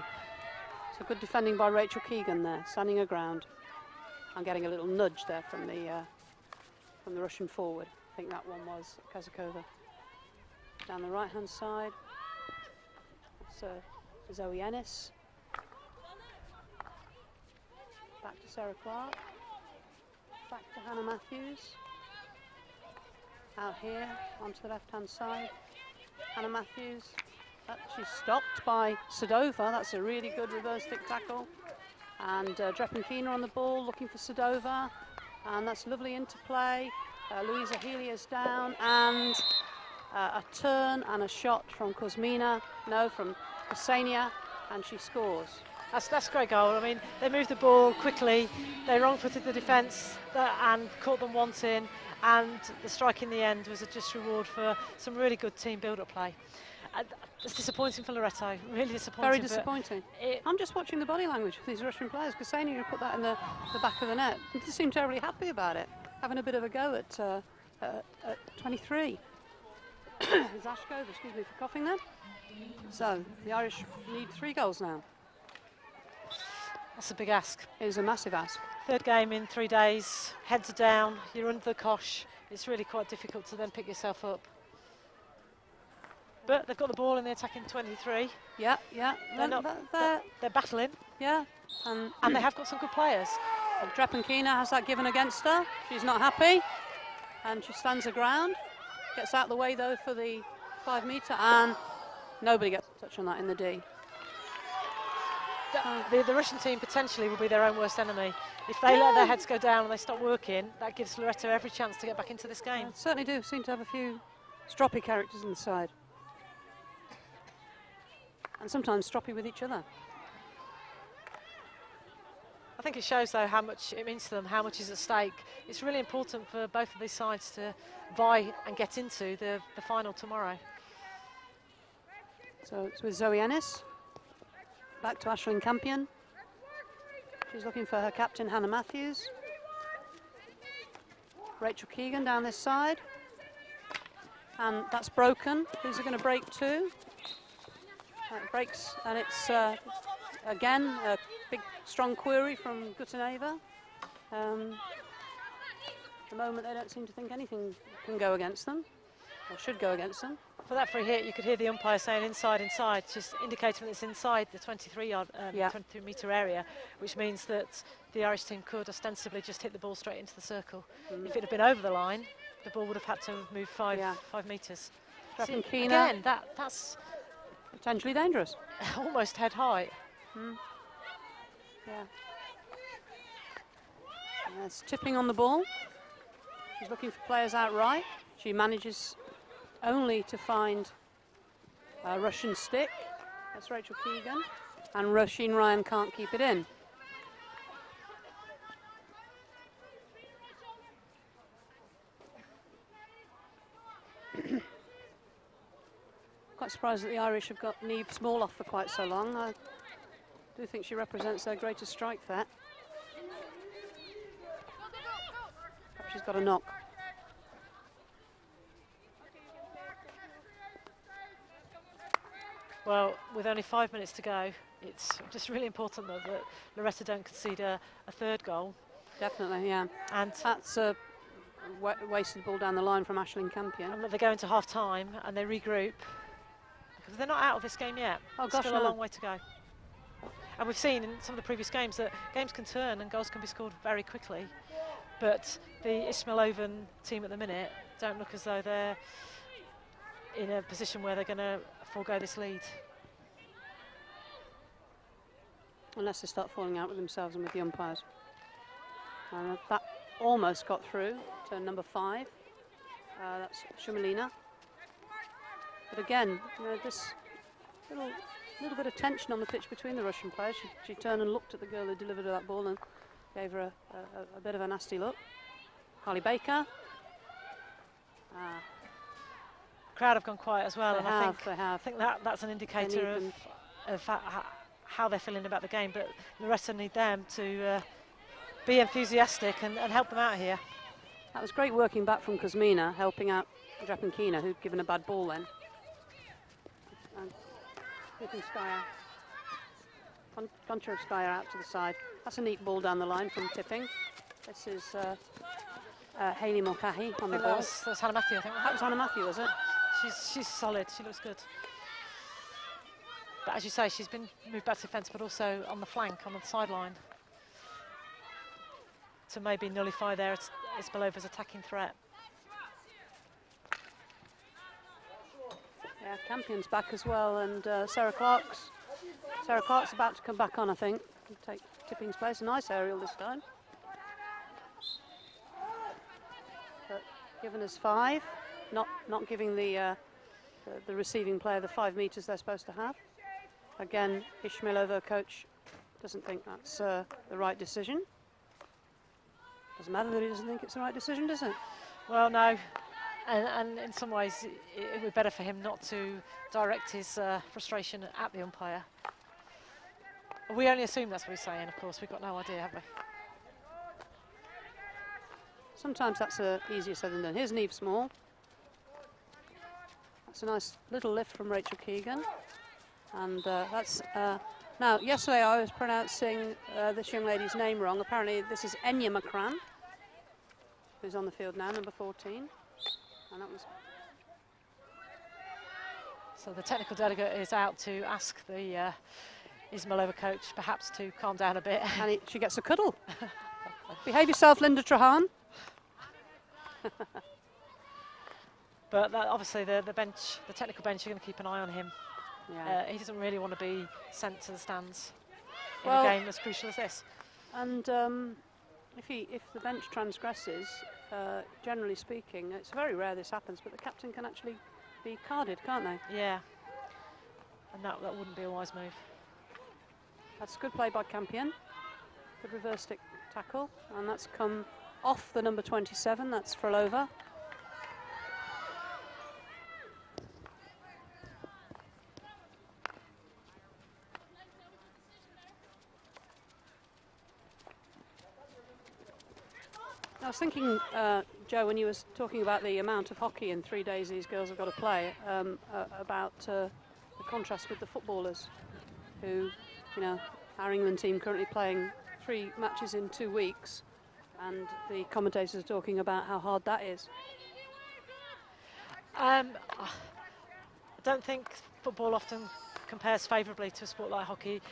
So good defending by Rachel Keegan there, standing her ground. And getting a little nudge there from the Russian forward. I think that one was Kazakova. Down the right-hand side. That's Zoe Ennis. Back to Sarah Clark. Back to Hannah Matthews. Out here, onto the left-hand side. Hannah Matthews. She's stopped by Sadova. That's a really good reverse stick tackle. And Drepankina on the ball, looking for Sadova. And that's lovely interplay. Louisa Healy is down. And a turn and a shot from Kuzmina. No, from Ksenia. And she scores. That's a great goal. I mean, they moved the ball quickly. They wrong-footed the defence and caught them wanting. And the strike in the end was a just reward for some really good team build-up play. It's disappointing for Loreto, really disappointing. Very disappointing. I'm just watching the body language of these Russian players. Ksenia put that in the back of the net. They seem terribly happy about it, having a bit of a go at 23. Zashkova, excuse me for coughing there. So the Irish need 3 goals now. That's a big ask. It is a massive ask. 3rd game in 3 days, heads are down, you're under the cosh. It's really quite difficult to then pick yourself up. But they've got the ball in the attacking 23. Yeah. They're battling. Yeah. And they have got some good players. Drepankina has that given against her. She's not happy. And she stands her ground. Gets out of the way though for the 5 metre, and nobody gets a touch on that in the D. The Russian team potentially will be their own worst enemy. If they let their heads go down and they stop working, that gives Loreto every chance to get back into this game. Certainly do seem to have a few stroppy characters in the side. And sometimes stroppy with each other. I think it shows, though, how much it means to them, how much is at stake. It's really important for both of these sides to vie and get into the final tomorrow. So it's with Zoe Ennis. Back to Aisling Campion. She's looking for her captain, Hannah Matthews. Rachel Keegan down this side. And that's broken. Who's going to break to? It breaks, and it's again a big strong query from Gutaneva. At the moment they don't seem to think anything can go against them, or should go against them. For that free hit, you could hear the umpire saying inside, just indicating that it's inside the 23 metre area, which means that the Irish team could ostensibly just hit the ball straight into the circle. If it had been over the line, the ball would have had to move 5 metres. See, again, that's potentially dangerous. Almost head height. Yeah. It's tipping on the ball. She's looking for players out right. She manages only to find a Russian stick. That's Rachel Keegan. And Roisin Ryan can't keep it in. Quite surprised that the Irish have got Niamh Small off for quite so long. I do think she represents their greatest strike threat. Perhaps she's got a knock. Well, with only 5 minutes to go, it's just really important that Loreto don't concede a 3rd goal. Definitely, yeah. And that's a wasted ball down the line from Aisling Campion. And they go into half time and they regroup. Because they're not out of this game yet. Oh gosh, still a long way to go. And we've seen in some of the previous games that games can turn and goals can be scored very quickly. But the Izmaylovo team at the minute don't look as though they're in a position where they're going to forego this lead. Unless they start falling out with themselves and with the umpires. That almost got through to number 5. That's Shumalina. But again, this little bit of tension on the pitch between the Russian players. She turned and looked at the girl who delivered her that ball and gave her a bit of a nasty look. Carly Baker. Crowd have gone quiet as well, I think that's an indicator of how they're feeling about the game. But Loreto need them to be enthusiastic and help them out here. That was great working back from Kuzmina, helping out Drepankina, who'd given a bad ball then. And hitting Skyer. Contra of Skyer out to the side. That's a neat ball down the line from tipping. This is Hayley Mulcahy on the ball. That was Hannah Matthew, I think. That was Hannah Matthew, was it? She's solid, she looks good. But as you say, she's been moved back to defence, but also on the flank, on the sideline. to maybe nullify their Izmaylovo's attacking threat. Yeah, Campion's back as well, and Sarah Clark's about to come back on, I think, and take Tipping's place. A nice aerial this time. But given us 5, not giving the receiving player the 5 metres they're supposed to have. Again, Izmaylovo coach doesn't think that's the right decision. Doesn't matter that he doesn't think it's the right decision, does it? Well, no. And in some ways, it would be better for him not to direct his frustration at the umpire. We only assume that's what he's saying, of course. We've got no idea, have we? Sometimes that's easier said than done. Here's Niamh Small. That's a nice little lift from Rachel Keegan. And that's... now, yesterday I was pronouncing this young lady's name wrong. Apparently this is Enya McCrann, who's on the field now, number 14. And that was... So the technical delegate is out to ask the Izmaylovo coach perhaps to calm down a bit. And she gets a cuddle. Behave yourself, Linda Trahan. But obviously the technical bench, are going to keep an eye on him. Yeah. He doesn't really want to be sent to the stands in Well, a game as crucial as this. And if the bench transgresses, generally speaking, it's very rare this happens, but the captain can actually be carded, can't they? Yeah. And that wouldn't be a wise move. That's good play by Campion. Good reverse stick tackle, and that's come off the number 27, that's Frolova. I was thinking, Joe, when you was talking about the amount of hockey in 3 days these girls have got to play, about the contrast with the footballers who, you know, our England team currently playing 3 matches in 2 weeks, and the commentators are talking about how hard that is. I don't think football often compares favourably to a sport like hockey.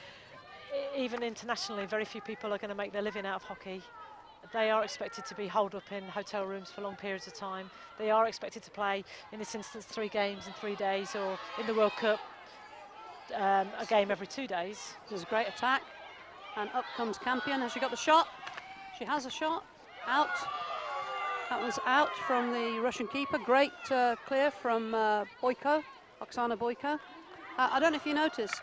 Even internationally, very few people are going to make their living out of hockey. They are expected to be holed up in hotel rooms for long periods of time. They are expected to play, in this instance, 3 games in 3 days, or in the World Cup, a game every 2 days. This is a great attack, and up comes Campion. Has she got the shot? She has a shot. Out. That was out from the Russian keeper. Great clear from Boyko, Oksana Boyko. I don't know if you noticed,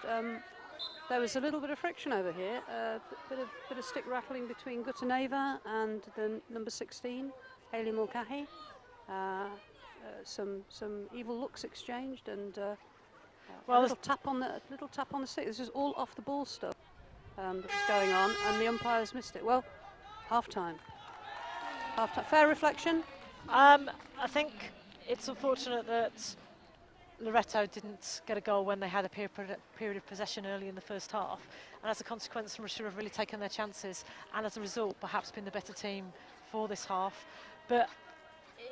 there was a little bit of friction over here, bit of stick rattling between Gutaneva and the number 16, Hayley Mulcahy. Some evil looks exchanged, and well, a little tap on the stick. This is all off the ball stuff that was going on, and the umpires missed it. Well, half time. Fair reflection. I think it's unfortunate that Loreto didn't get a goal when they had a period of possession early in the first half, and as a consequence, Russia have really taken their chances, and as a result, perhaps been the better team for this half. But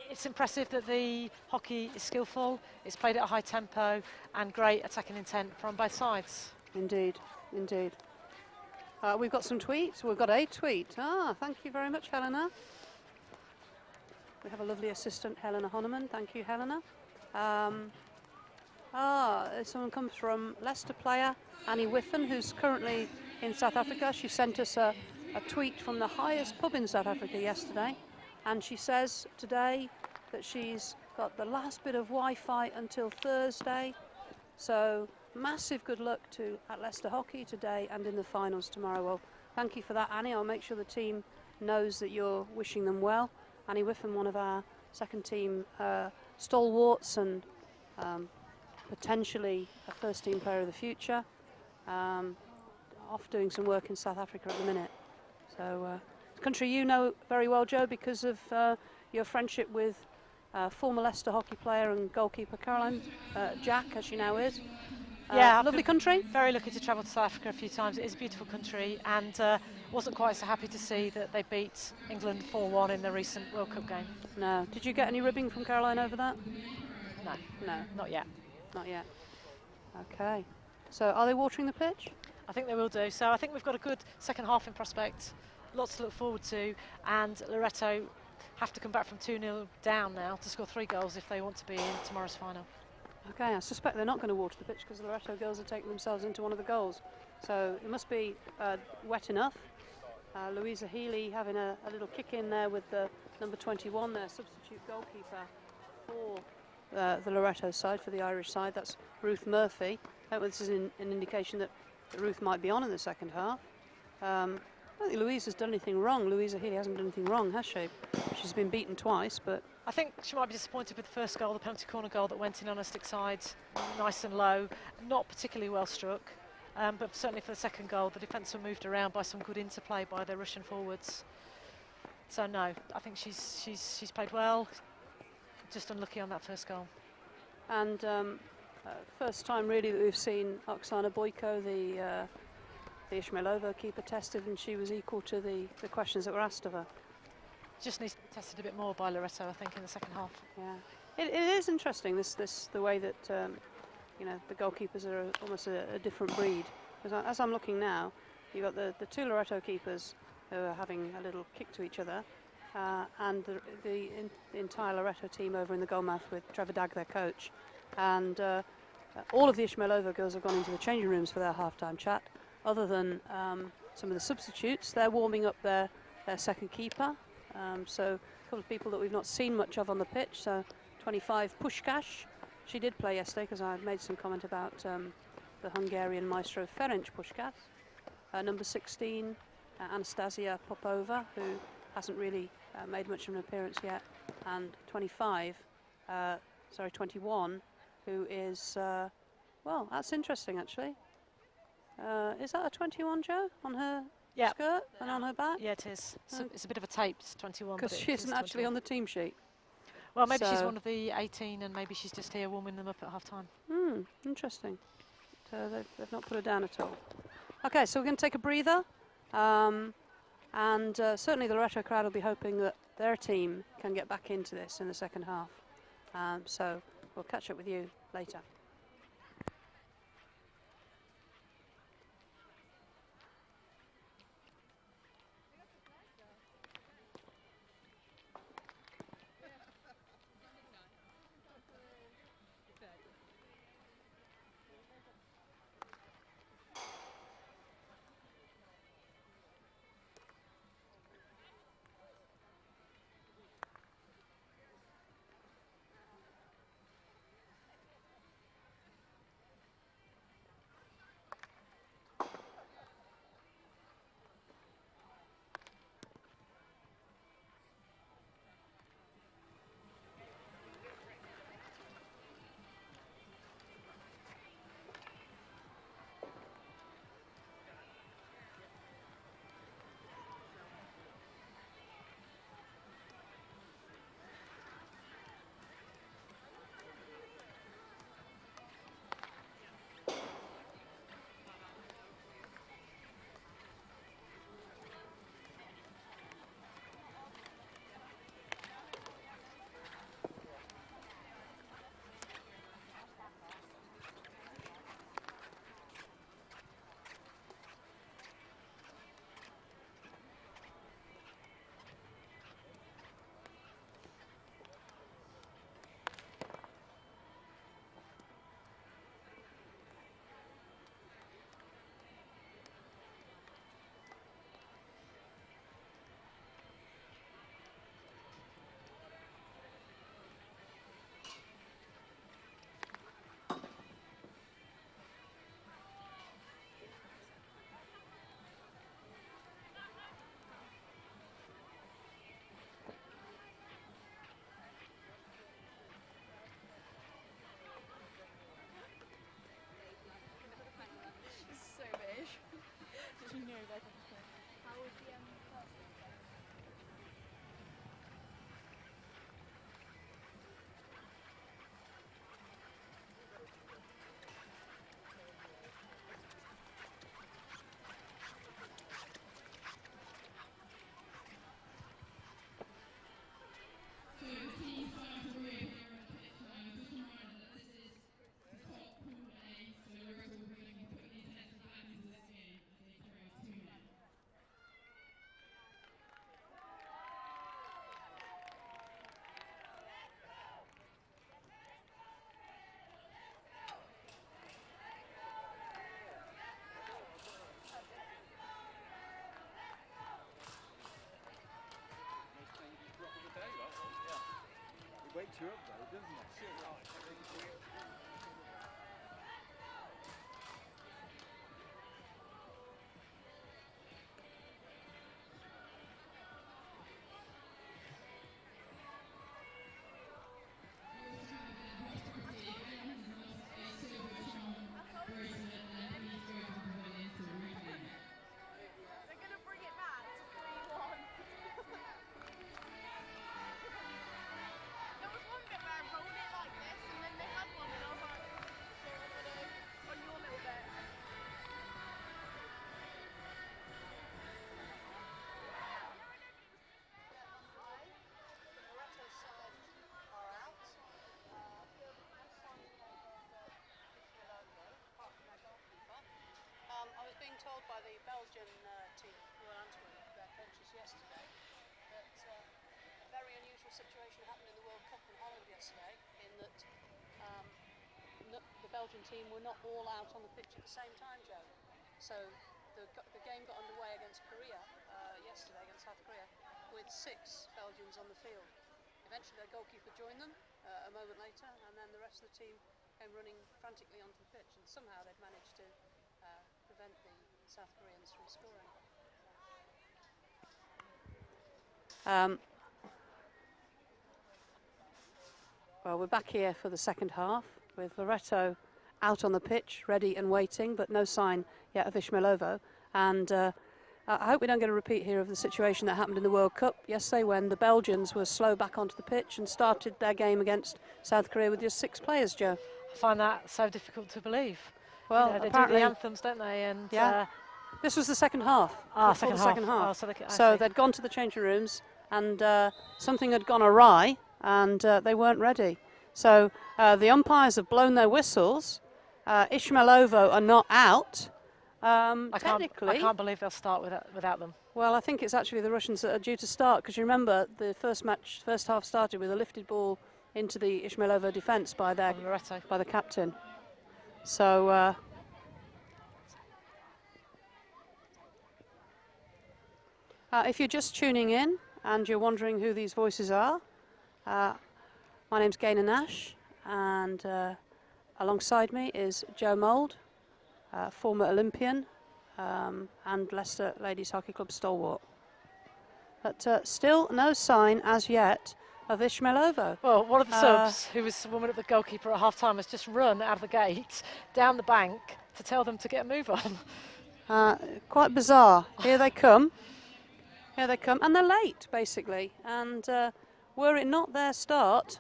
it's impressive that the hockey is skillful, it's played at a high tempo, and great attacking intent from both sides. Indeed, indeed. We've got some tweets. We've got a tweet. Thank you very much, Helena. We have a lovely assistant, Helena Honneman. Thank you, Helena. Someone comes from Leicester player Annie Whiffen, who's currently in South Africa. She sent us a tweet from the highest pub in South Africa yesterday, and she says today that she's got the last bit of Wi-Fi until Thursday. So massive good luck at Leicester Hockey today and in the finals tomorrow. Well, thank you for that, Annie. I'll make sure the team knows that you're wishing them well. Annie Whiffen, one of our second team stalwarts, and potentially a first team player of the future, off doing some work in South Africa at the minute. So country you know very well, Joe, because of your friendship with former Leicester hockey player and goalkeeper Caroline Jack, as she now is. Yeah, lovely country. Very lucky to travel to South Africa a few times. It is a beautiful country, and wasn't quite so happy to see that they beat England 4-1 in the recent World Cup game. No. Did you get any ribbing from Caroline over that? No, not yet. Not yet. Okay. So are they watering the pitch? I think they will do. So I think we've got a good second half in prospect. lots to look forward to, and Loreto have to come back from 2-0 down now to score 3 goals if they want to be in tomorrow's final. Okay, I suspect they're not going to water the pitch because the Loreto girls are taking themselves into one of the goals. So it must be wet enough. Louisa Healy having a little kick in there with the number 21, their substitute goalkeeper for the Loreto side, for the Irish side. That's Ruth Murphy. This is an indication that Ruth might be on in the second half. I don't think Louise has done anything wrong. Louisa Healy hasn't done anything wrong, has she? She's been beaten twice, but... I think she might be disappointed with the first goal, the penalty corner goal that went in on her stick side, nice and low, not particularly well struck. But certainly for the second goal, the defence were moved around by some good interplay by the Russian forwards. So no, I think she's played well, just unlucky on that first goal. And first time really that we've seen Oksana Boyko, the Izmaylovo keeper, tested, and she was equal to the questions that were asked of her. Just needs to be tested a bit more by Loreto, I think, in the second half. Yeah, it is interesting the way that you know, the goalkeepers are almost a different breed. Because as I'm looking now, you've got the 2 Loreto keepers who are having a little kick to each other, and the entire Loreto team over in the goalmouth with Trevor Dagg, their coach. And all of the Izmaylovo girls have gone into the changing rooms for their half-time chat, other than some of the substitutes. They're warming up their second keeper. So a couple of people that we've not seen much of on the pitch. So 25 Puskás, she did play yesterday because I made some comment about the Hungarian maestro Ferenc Puskás. Number 16, Anastasia Popova, who hasn't really made much of an appearance yet, and 21, who is, well, that's interesting actually. Is that a 21, Joe, on her skirt and on her back? Yeah, it is. So it's a bit of a tape, it's 21. Because she isn't actually on the team sheet. Well, maybe she's one of the 18 and maybe she's just here warming them up at half-time. Interesting. They've not put her down at all. Okay, so we're going to take a breather. And certainly the Loreto crowd will be hoping that their team can get back into this in the second half. So we'll catch up with you later. the Belgian team were answering their coaches yesterday that a very unusual situation happened in the World Cup in Holland yesterday, in that the Belgian team were not all out on the pitch at the same time, Joe. So the game got underway against Korea yesterday, against South Korea, with 6 Belgians on the field. Eventually their goalkeeper joined them a moment later, and then the rest of the team came running frantically onto the pitch, and somehow they'd managed to prevent the South Koreans from scoring. Well, we're back here for the second half with Loreto out on the pitch, ready and waiting, but no sign yet of Izmaylovo. And I hope we don't get a repeat here of the situation that happened in the World Cup yesterday, when the Belgians were slow back onto the pitch and started their game against South Korea with just 6 players, Joe. I find that so difficult to believe. Well, they do the anthems, don't they? And yeah. This was the second half. Second half. Oh, so they'd gone to the changing rooms, and something had gone awry, and they weren't ready. So the umpires have blown their whistles. Izmaylovo are not out. I can't believe they'll start without them. Well, I think it's actually the Russians that are due to start, because you remember the first half started with a lifted ball into the Izmaylovo defence by the captain. So if you're just tuning in and you're wondering who these voices are, my name's Gaynor Nash, and alongside me is Joe Mould, former Olympian and Leicester Ladies Hockey Club stalwart. But still no sign as yet of Izmaylovo. Well, one of the subs, who was warming up the goalkeeper at half-time, has just run out of the gate, down the bank, to tell them to get a move on. Quite bizarre. Here they come. Here they come. And they're late, basically. And were it not their start,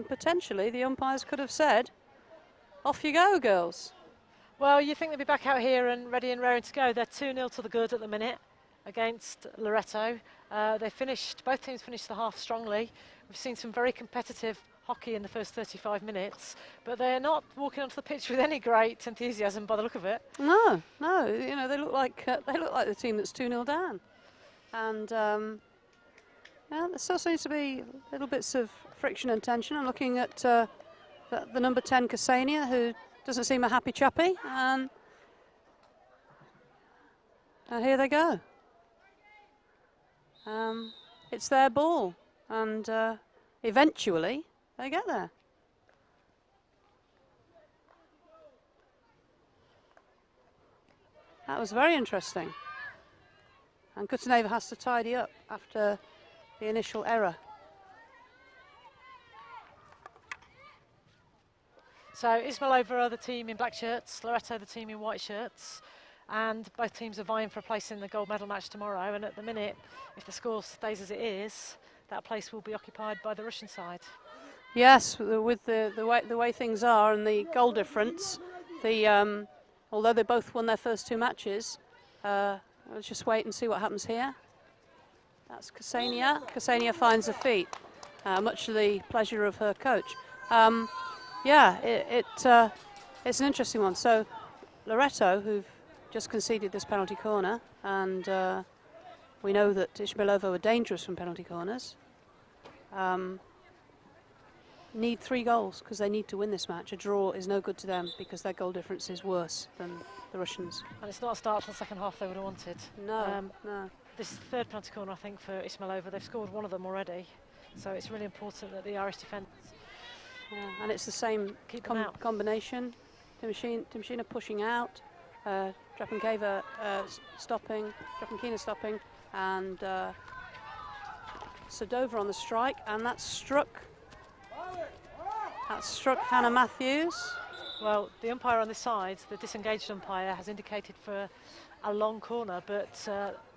potentially the umpires could have said, off you go, girls. Well, you think they'd be back out here and ready and raring to go. They're 2-0 to the good at the minute against Loreto. Both teams finished the half strongly. We've seen some very competitive hockey in the first 35 minutes, but they're not walking onto the pitch with any great enthusiasm by the look of it. No, you know, they look like the team that's 2-0 down. And yeah, there still seems to be little bits of friction and tension. I'm looking at the number 10, Ksenia, who doesn't seem a happy chappy. And here they go. It's their ball, and eventually they get there. That was very interesting. And Kutaneva has to tidy up after the initial error. So Izmaylovo are the team in black shirts, Loreto the team in white shirts, and both teams are vying for a place in the gold medal match tomorrow. And at the minute, if the score stays as it is, that place will be occupied by the Russian side. Yes, with the way things are and the goal difference, although they both won their first 2 matches, let's just wait and see what happens here. That's Ksenia. Ksenia finds her feet, much to the pleasure of her coach. Yeah, it's an interesting one. So Loreto, who've just conceded this penalty corner, and we know that Izmaylovo are dangerous from penalty corners, need 3 goals because they need to win this match. A draw is no good to them because their goal difference is worse than the Russians. And it's not a start to the second half they would have wanted. No. This third penalty corner, I think, for Izmaylovo, they've scored 1 of them already, so it's really important that the Irish defence. Yeah, and it's the same combination. Tymshina pushing out, Drapenkina stopping, and Sadova on the strike, and that struck Hannah Matthews. Well, the umpire on this side, the disengaged umpire, has indicated for a long corner, but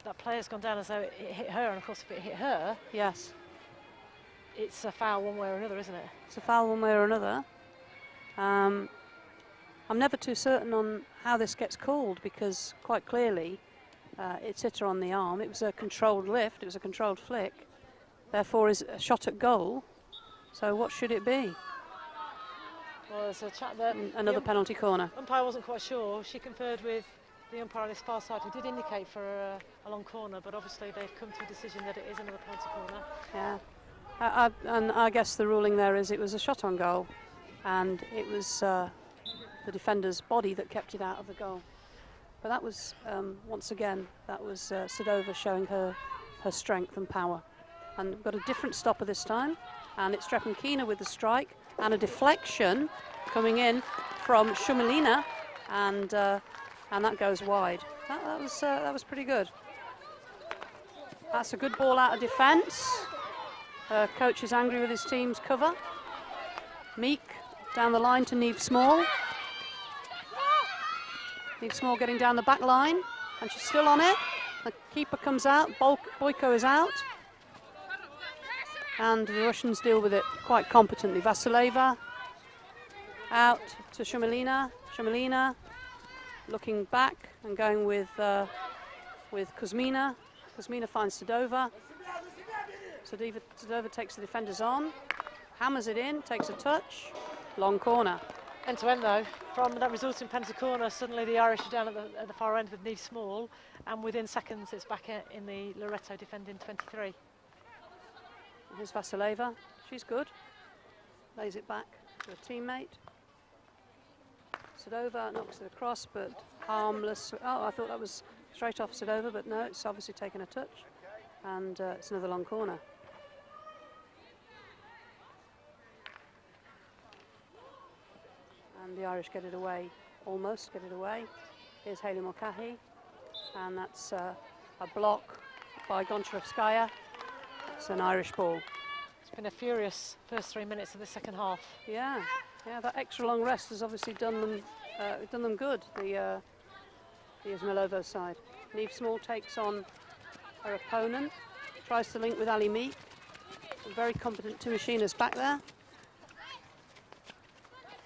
that player's gone down as though it hit her, and of course if it hit her, yes, it's a foul one way or another, isn't it? It's a foul one way or another. I'm never too certain on how this gets called, because quite clearly it's hit her on the arm. It was a controlled lift, it was a controlled flick, therefore is a shot at goal. So what should it be? Well, there's a chat that another penalty corner. Umpire wasn't quite sure. She conferred with the umpire on his far side, who did indicate for a long corner, but obviously they've come to a decision that it is another penalty corner. Yeah, and I guess the ruling there is it was a shot on goal, and it was the defender's body that kept it out of the goal. But that was, once again, that was Sadova showing her strength and power. And we've got a different stopper this time, and it's Drepenkina with the strike, and a deflection coming in from Shumilina, and that goes wide. That was pretty good. That's a good ball out of defence. Coach is angry with his team's cover. Meek down the line to Neve Small. Neve Small getting down the back line, and she's still on it. The keeper comes out, Boyko is out, and the Russians deal with it quite competently. Vasileva out to Shumilina. Shumilina looking back and going with Kuzmina. Kuzmina finds Sadova. Sadova takes the defenders on, hammers it in, takes a touch, long corner. End to end though, from that resulting penalty corner, suddenly the Irish are down at the far end with Neve Small, and within seconds it's back in the Loreto defending 23. Here's Vasileva, she's good, lays it back to a teammate. Sadova knocks it across, but harmless. Oh, I thought that was straight off Sadova, but no, it's obviously taken a touch, and it's another long corner. And the Irish get it away, almost get it away. Here's Hayley Mulcahy, and that's a block by Goncharevskaya. It's an Irish ball. It's been a furious first 3 minutes of the second half. Yeah, that extra long rest has obviously done them good, the Izmaylovo side. Neve Small takes on her opponent, tries to link with Ali Meek. Very competent two machinists back there.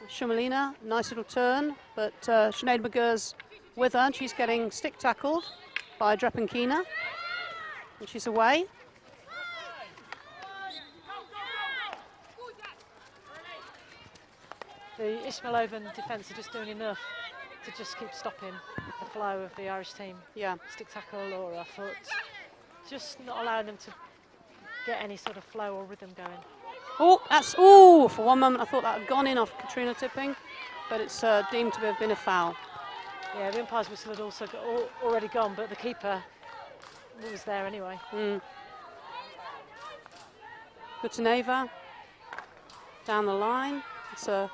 Shumilina, nice little turn, but Sinead McGurr's with her, and she's getting stick tackled by Drepenkina, and she's away. The Izmaylovan defence are just doing enough to just keep stopping the flow of the Irish team. Yeah. Stick tackle or a foot, just not allowing them to get any sort of flow or rhythm going. Oh, for one moment I thought that had gone in off Katrina Tipping, but it's deemed to have been a foul. Yeah, the umpire's whistle had also already gone, but the keeper was there anyway. Kutaneva down the line. It's a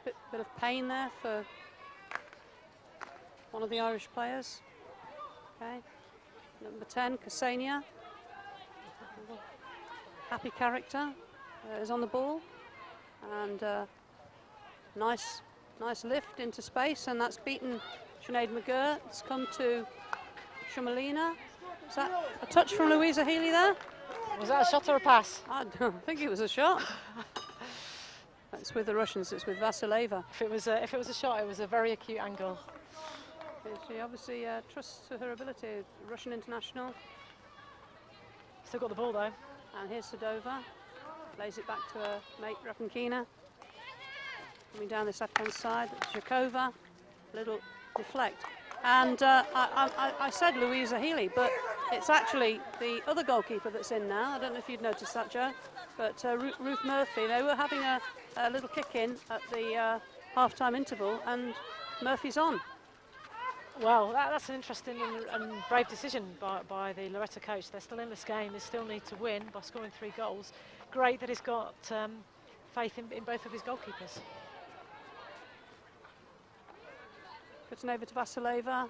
bit of pain there for one of the Irish players. Okay, number 10, Ksenia. Happy character is on the ball, and nice lift into space, and that's beaten Sinead McGurr. It's come to Shumilina. Is that a touch from Louisa Healy there? Was that a shot or a pass? I don't think it was a shot. It's with the Russians, it's with Vasileva. If it was a shot, it was a very acute angle. She obviously trusts her ability. Russian international. Still got the ball though. And here's Sadova, lays it back to her mate Drepenkina. Coming down this left-hand side, Zhukova, little deflect. And I said Louisa Healy, but it's actually the other goalkeeper that's in now. I don't know if you'd noticed that, Joe, but Ruth Murphy. They were having a little kick-in at the half-time interval, and Murphy's on. Well, that's an interesting and brave decision by the Loreto coach. They're still in this game. They still need to win by scoring 3 goals. Great that he's got faith in both of his goalkeepers. Kutaneva to Vasileva.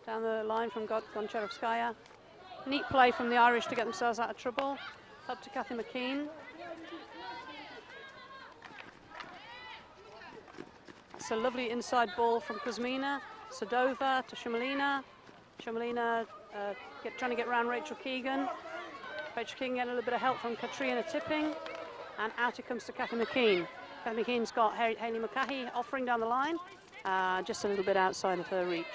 Down the line from Goncharevskaya. Neat play from the Irish to get themselves out of trouble. Up to Kathy McKean. It's a lovely inside ball from Kuzmina. Sadova to Shumilina. Shumilina trying to get around Rachel Keegan. Rachel Keegan getting a little bit of help from Katrina Tipping. And out it comes to Kathy McKean. Kathy McKean's got Hayley Mulcahy offering down the line. Just a little bit outside of her reach.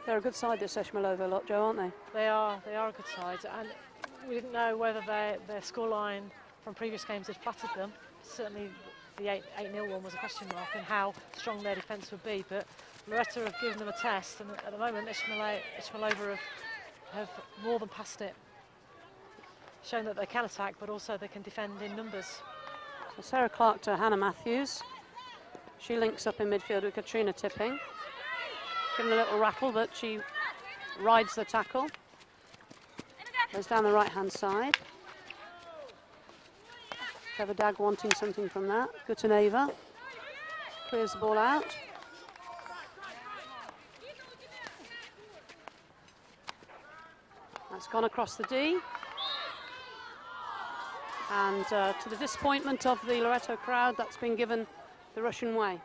They're a good side, this Izmaylovo lot, Joe, aren't they? They are a good side, and we didn't know whether their scoreline from previous games had flattered them. Certainly the 8-0 one was a question mark and how strong their defence would be, but Loreto have given them a test, and at the moment Izmaylovo have more than passed it, shown that they can attack but also they can defend in numbers. So Sarah Clark to Hannah Matthews. She links up in midfield with Katrina Tipping. Given a little rattle, but she rides the tackle. Goes down the right-hand side. Trevor Dagg wanting something from that. Gutaneva clears the ball out. That's gone across the D. And to the disappointment of the Loreto crowd, that's been given the Russian way.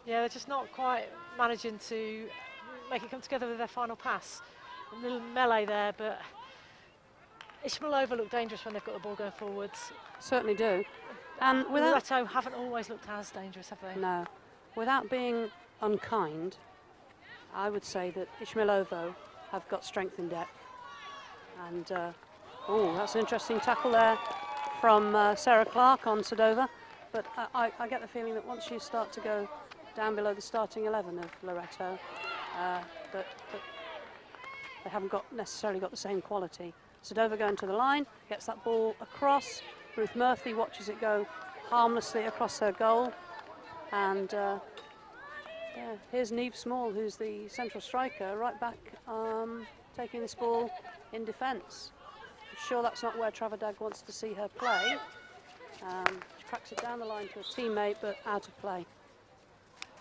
Yeah, they're just not quite managing to make it come together with their final pass. A little melee there, but Izmaylovo look dangerous when they've got the ball going forwards. Certainly do. And without Loreto haven't always looked as dangerous, have they? No. Without being unkind, I would say that Izmaylovo have got strength in depth. And, oh, that's an interesting tackle there from Sarah Clark on Sadova. But I get the feeling that once you start to go down below the starting 11 of Loreto, that they haven't necessarily got the same quality. Sadova going to the line, gets that ball across. Ruth Murphy watches it go harmlessly across her goal. And yeah, here's Niamh Small, who's the central striker, right back taking this ball in defence. I'm sure that's not where Trevor Dagg wants to see her play. She cracks it down the line to a teammate, but out of play.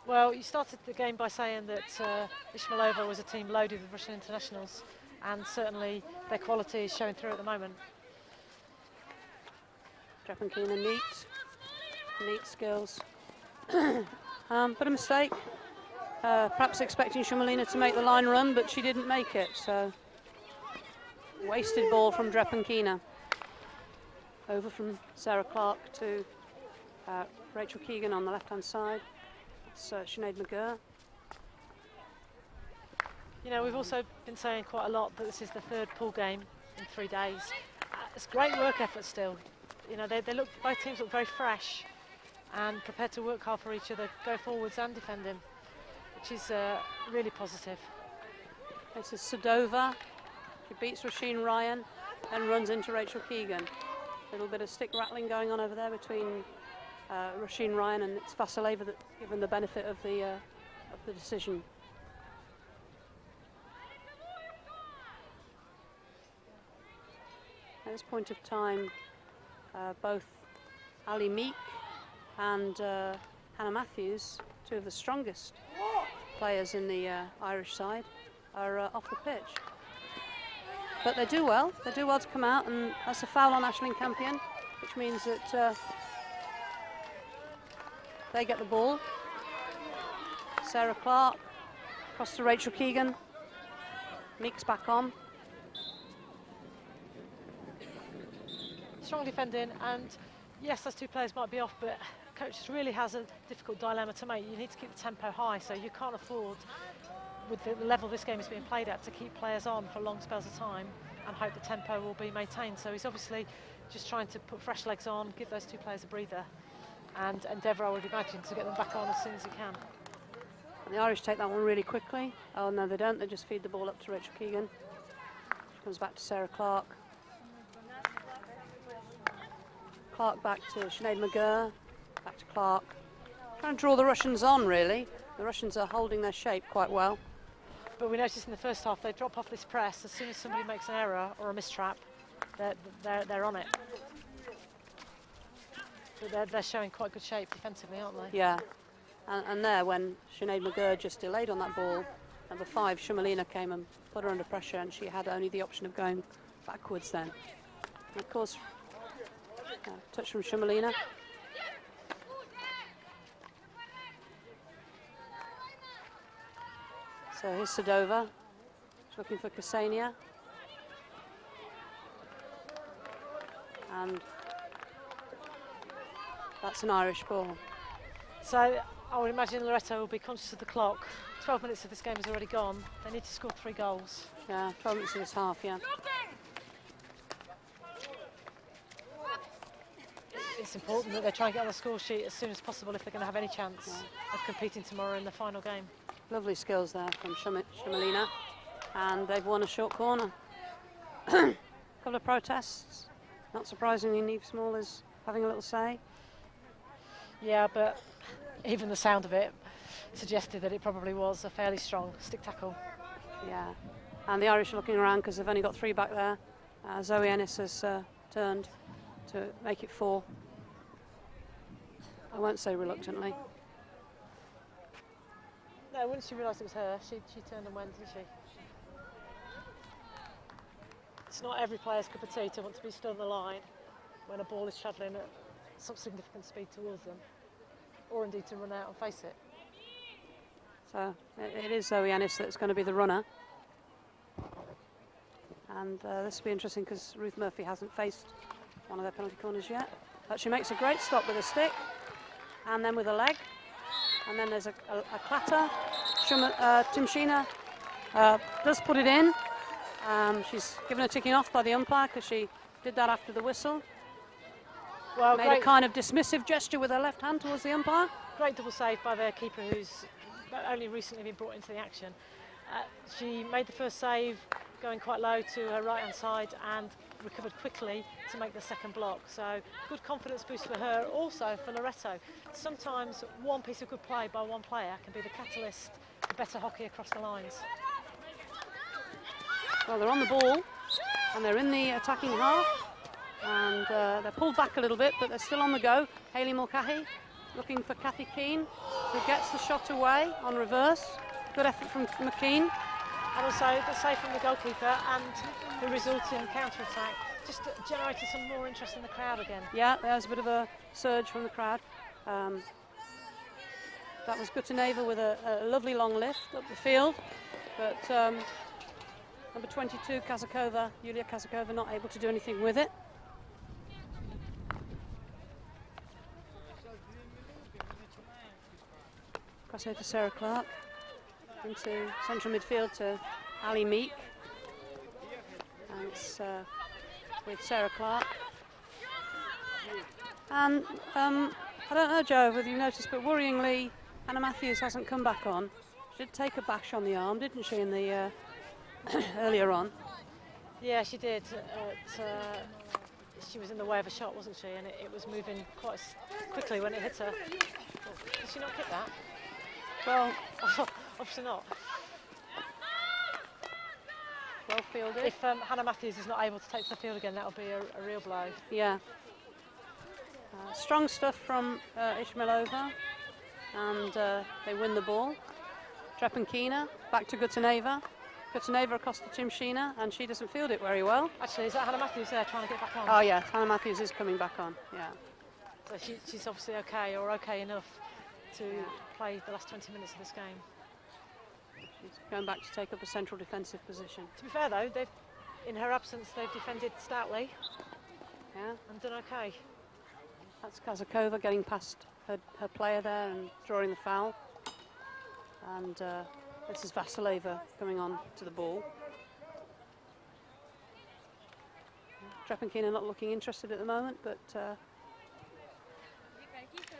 Well, you started the game by saying that Izmaylovo was a team loaded with Russian internationals, and certainly their quality is showing through at the moment. Drepankina neat skills. But a mistake. Perhaps expecting Shumalina to make the line run, but she didn't make it, so wasted ball from Drepankina. Over from Sarah Clark to Rachel Keegan on the left-hand side. It's Sinead McGurr. You know, we've also been saying quite a lot that this is the third pool game in 3 days. It's great work effort still. You know, both teams look very fresh and prepared to work hard for each other, go forwards and defending, which is really positive. This is Sadova. She beats Roisin Ryan and runs into Rachel Keegan. A little bit of stick rattling going on over there between Roisin Ryan, and it's Vasileva that's given the benefit of the decision. At this point of time, both Ali Meek and Hannah Matthews, two of the strongest players in the Irish side, are off the pitch. But they do well to come out, and that's a foul on Aisling Campion, which means that they get the ball. Sarah Clark across to Rachel Keegan. Meek's back on. Strong defending, and yes, those two players might be off, but coach really has a difficult dilemma to make. You need to keep the tempo high, so you can't afford, with the level this game is being played at, to keep players on for long spells of time and hope the tempo will be maintained. So he's obviously just trying to put fresh legs on, give those two players a breather, and endeavour, I would imagine, to get them back on as soon as he can. And the Irish take that one really quickly. Oh no, they don't. They just feed the ball up to Rachel Keegan. She comes back to Sarah Clark. Clark back to Sinead McGurr. Back to Clark. Trying to draw the Russians on, really. The Russians are holding their shape quite well. But we noticed in the first half they drop off this press as soon as somebody makes an error or a mistrap. They're on it. But they're showing quite good shape defensively, aren't they? Yeah. And there, when Sinead McGurr just delayed on that ball, number 5, Shumalina, came and put her under pressure, and she had only the option of going backwards then. And of course, touch from Shumalina. So here's Sadova. She's looking for Ksenia. And that's an Irish ball. So I would imagine Loreto will be conscious of the clock. 12 minutes of this game has already gone. They need to score 3 goals. Yeah, 12 minutes of this half, yeah. It's important that they try and get on the score sheet as soon as possible if they're going to have any chance of competing tomorrow in the final game. Lovely skills there from Shumalina, and they've won a short corner. Couple of protests. Not surprisingly, Neve Small is having a little say. Yeah, but even the sound of it suggested that it probably was a fairly strong stick tackle. Yeah, and the Irish are looking around because they've only got 3 back there. Zoe Ennis has turned to make it 4. I won't say reluctantly. No, once she realised it was her, she turned and went, didn't she? It's not every player's cup of tea to want to be stood on the line when a ball is travelling at some significant speed towards them, or indeed to run out and face it. So it is Zoe Ennis that's going to be the runner. And this will be interesting because Ruth Murphy hasn't faced one of their penalty corners yet. But she makes a great stop with a stick, and then with a leg. And then there's a clatter. Timshina does put it in. She's given a ticking off by the umpire because she did that after the whistle. Well, made a kind of dismissive gesture with her left hand towards the umpire. Great double save by their keeper, who's only recently been brought into the action. She made the first save going quite low to her right hand side and recovered quickly to make the second block. So good confidence boost for her, also for Loreto. Sometimes one piece of good play by one player can be the catalyst for better hockey across the lines. Well, they're on the ball and they're in the attacking half, and they're pulled back a little bit, but they're still on the go. Hayley Mulcahy looking for Kathy Keane, who gets the shot away on reverse. Good effort from McKean. And also the save from the goalkeeper and the resulting counter-attack just generated some more interest in the crowd again. Yeah, there's a bit of a surge from the crowd. That was Gutaneva with a lovely long lift up the field, but number 22, Kazakova, Yulia Kazakova, not able to do anything with it. Cross over to Sarah Clark, into central midfield to Ali Meek. And it's with Sarah Clark. And I don't know, Joe, whether you noticed, but worryingly, Hannah Matthews hasn't come back on. She did take a bash on the arm, didn't she, in the earlier on? Yeah, she did. She was in the way of a shot, wasn't she? And it was moving quite quickly when it hit her. Did she not kick that? Well, obviously not. Well fielded. If Hannah Matthews is not able to take to the field again, that'll be a real blow. Yeah. Strong stuff from Izmaylovo, and they win the ball. Trepankina back to Gutaneva. Gutaneva across to Timshina, and she doesn't field it very well. Actually, is that Hannah Matthews there trying to get back on? Oh yes, Hannah Matthews is coming back on, yeah. So she's obviously okay, or okay enough to play the last 20 minutes of this game. She's going back to take up a central defensive position. To be fair though, in her absence they've defended stoutly. Yeah. And done okay. That's Kazakova getting past her player there and drawing the foul. And this is Vasileva coming on to the ball. Trepankina not looking interested at the moment, but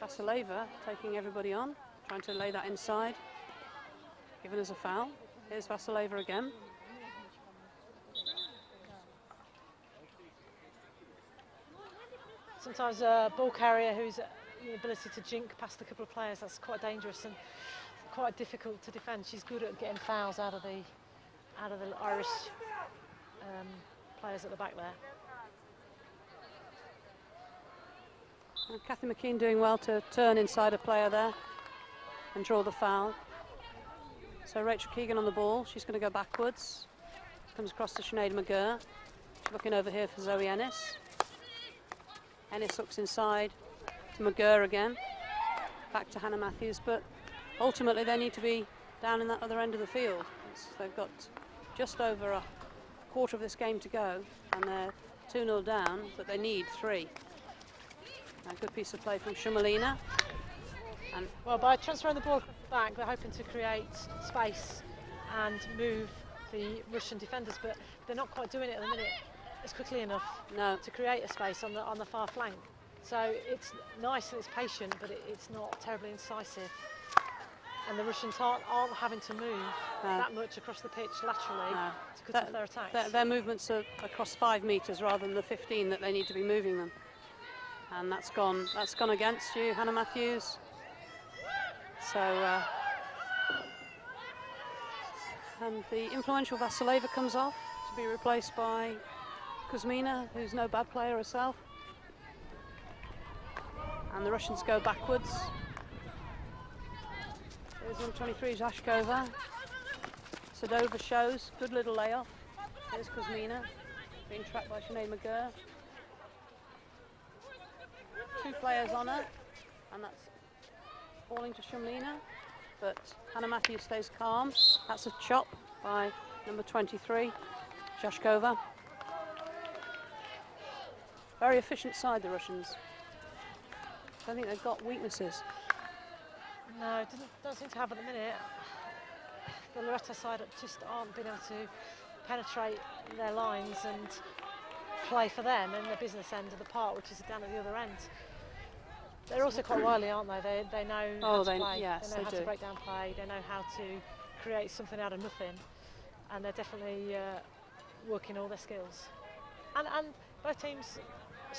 Vasileva taking everybody on, trying to lay that inside, giving us a foul. Here's Vasileva again. Sometimes a ball carrier who's the ability to jink past a couple of players, that's quite dangerous and quite difficult to defend. She's good at getting fouls out of the Irish players at the back there. And Kathy McKean doing well to turn inside a player there and draw the foul. So Rachel Keegan on the ball, she's going to go backwards. Comes across to Sinead McGurr. She's looking over here for Zoe Ennis. Ennis looks inside to McGurr again. Back to Hannah Matthews, but ultimately they need to be down in that other end of the field. They've got just over a quarter of this game to go, and they're 2-0 down, but they need 3. A good piece of play from Shumalina. And well, by transferring the ball across the back, they're hoping to create space and move the Russian defenders, but they're not quite doing it at the minute as quickly enough to create a space on the far flank. So it's nice and it's patient, but it's not terribly incisive. And the Russians aren't having to move that much across the pitch laterally to cut off their attacks. Their movements are across 5 metres rather than the 15 that they need to be moving them. And that's gone against you, Hannah Matthews. So, and the influential Vasileva comes off to be replaced by Kuzmina, who's no bad player herself. And the Russians go backwards. There's number 23, Zashkova. Sadova shows, good little layoff. There's Kuzmina, being tracked by Sinead McGurr. 2 players on her, and that's falling to Shumlina, but Hannah Matthews stays calm. That's a chop by number 23, Zashkova. Very efficient side, the Russians. I don't think they've got weaknesses. No, it don't seem to have at the minute. The Loreto side just aren't being able to penetrate their lines and play for them in the business end of the park, which is down at the other end. They're also quite wily, aren't they? They know how to play. Yes, they know how to break down play. They know how to create something out of nothing, and they're definitely working all their skills. And both teams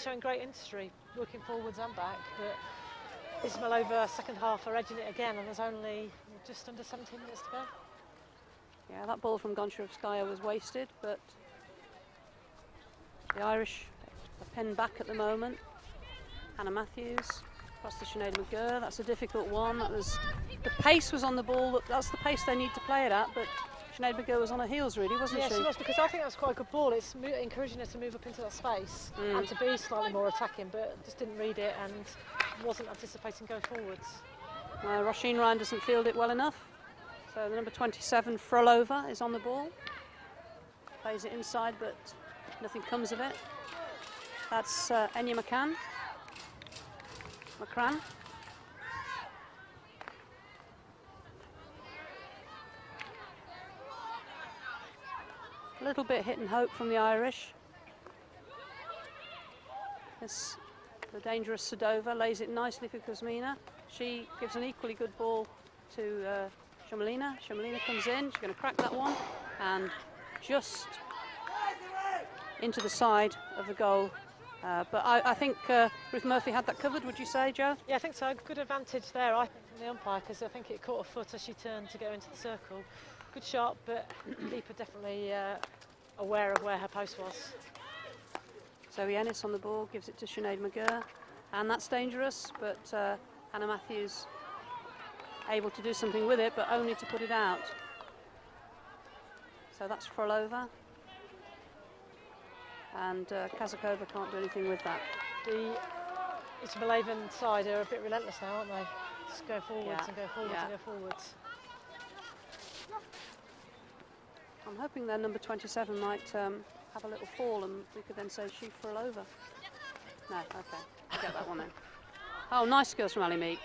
showing great industry, working forwards and back. But Izmaylovo second half are edging it again, and there's only just under 17 minutes to go. Yeah, that ball from Goncharovskaya was wasted, but the Irish are pinned back at the moment. Hannah Matthews across to Sinead McGurr. That's a difficult one. The pace was on the ball. That's the pace they need to play it at, but Sinead McGurr was on her heels, really, wasn't she? Yes, she was, because I think that was quite a good ball. It's encouraging her to move up into that space and to be slightly more attacking, but just didn't read it and wasn't anticipating going forwards. Roisin Ryan doesn't field it well enough. So the number 27, Frolova, is on the ball. Plays it inside, but nothing comes of it. That's Enya McCran. A little bit hit and hope from the Irish. This, the dangerous Sadova lays it nicely for Kuzmina. She gives an equally good ball to Shumlina. Shumlina comes in, she's going to crack that one, and just into the side of the goal. But I think Ruth Murphy had that covered, would you say, Jo? Yeah, I think so. Good advantage there, I think, from the umpire, because I think it caught her foot as she turned to go into the circle. Good shot, but keeper definitely aware of where her post was. So Ennis on the ball, gives it to Sinead McGurr, and that's dangerous, but Hannah Matthews able to do something with it, but only to put it out. So that's Frolova. And Kazakova can't do anything with that. The Izmaylovo side are a bit relentless now, aren't they? Just go forwards and go forwards and go forwards. I'm hoping their number 27 might have a little fall, and we could then say she Frolova. No, okay, forget that one then. Oh, nice skills from Ali Meek.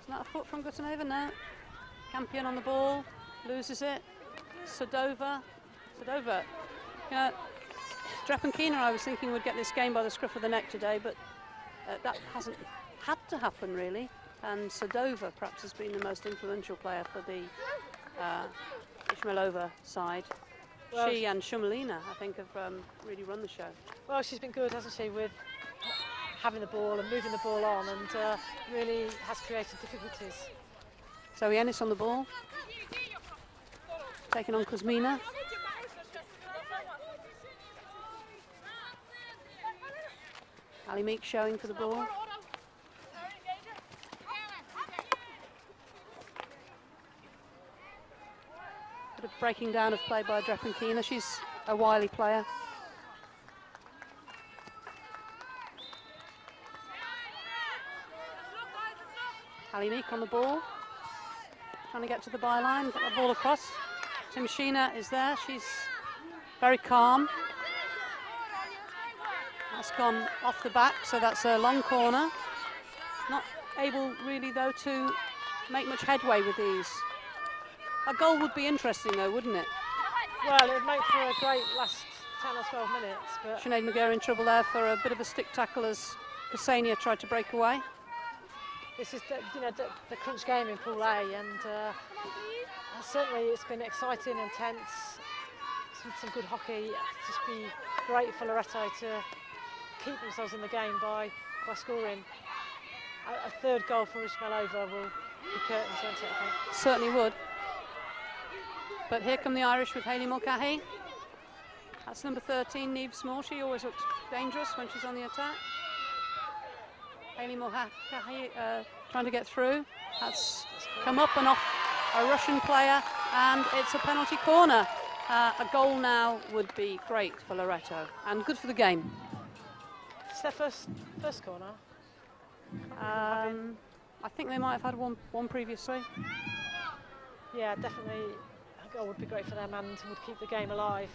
Isn't that a foot from Gutaneva? No. Campion on the ball, loses it. Sadova. You know, Drepankina, I was thinking, would get this game by the scruff of the neck today, but that hasn't had to happen, really. And Sadova perhaps has been the most influential player for the Izmaylovo side. Well, she and Shumlina, I think, have really run the show. Well, she's been good, hasn't she, with having the ball and moving the ball on, and really has created difficulties. So Ennis on the ball, taking on Kuzmina. Ali Meek showing for the ball. Bit of breaking down of play by Drepankina. She's a wily player. Ali Meek on the ball, trying to get to the byline, got the ball across. Timashina is there, she's very calm. That's gone off the back, so that's a long corner. Not able really though to make much headway with these. A goal would be interesting though, wouldn't it? Well, it'd make for a great last 10 or 12 minutes. But Sinead McGurr in trouble there for a bit of a stick tackle as Ksenia tried to break away. this is the crunch game in Pool A, and certainly it's been exciting and tense. Some good hockey. It'd just be great for Loreto to keep themselves in the game by scoring. A third goal for Izmaylovo will be curtains, won't it, I think? Certainly would. But here come the Irish with Hayley Mulcahy. That's number 13, Niamh Small. She always looks dangerous when she's on the attack. Hayley Mulcahy trying to get through. That's come up and off a Russian player, and it's a penalty corner. A goal now would be great for Loreto and good for the game. It's their first corner. I think they might have had one previously. Yeah, definitely a goal would be great for them and would keep the game alive.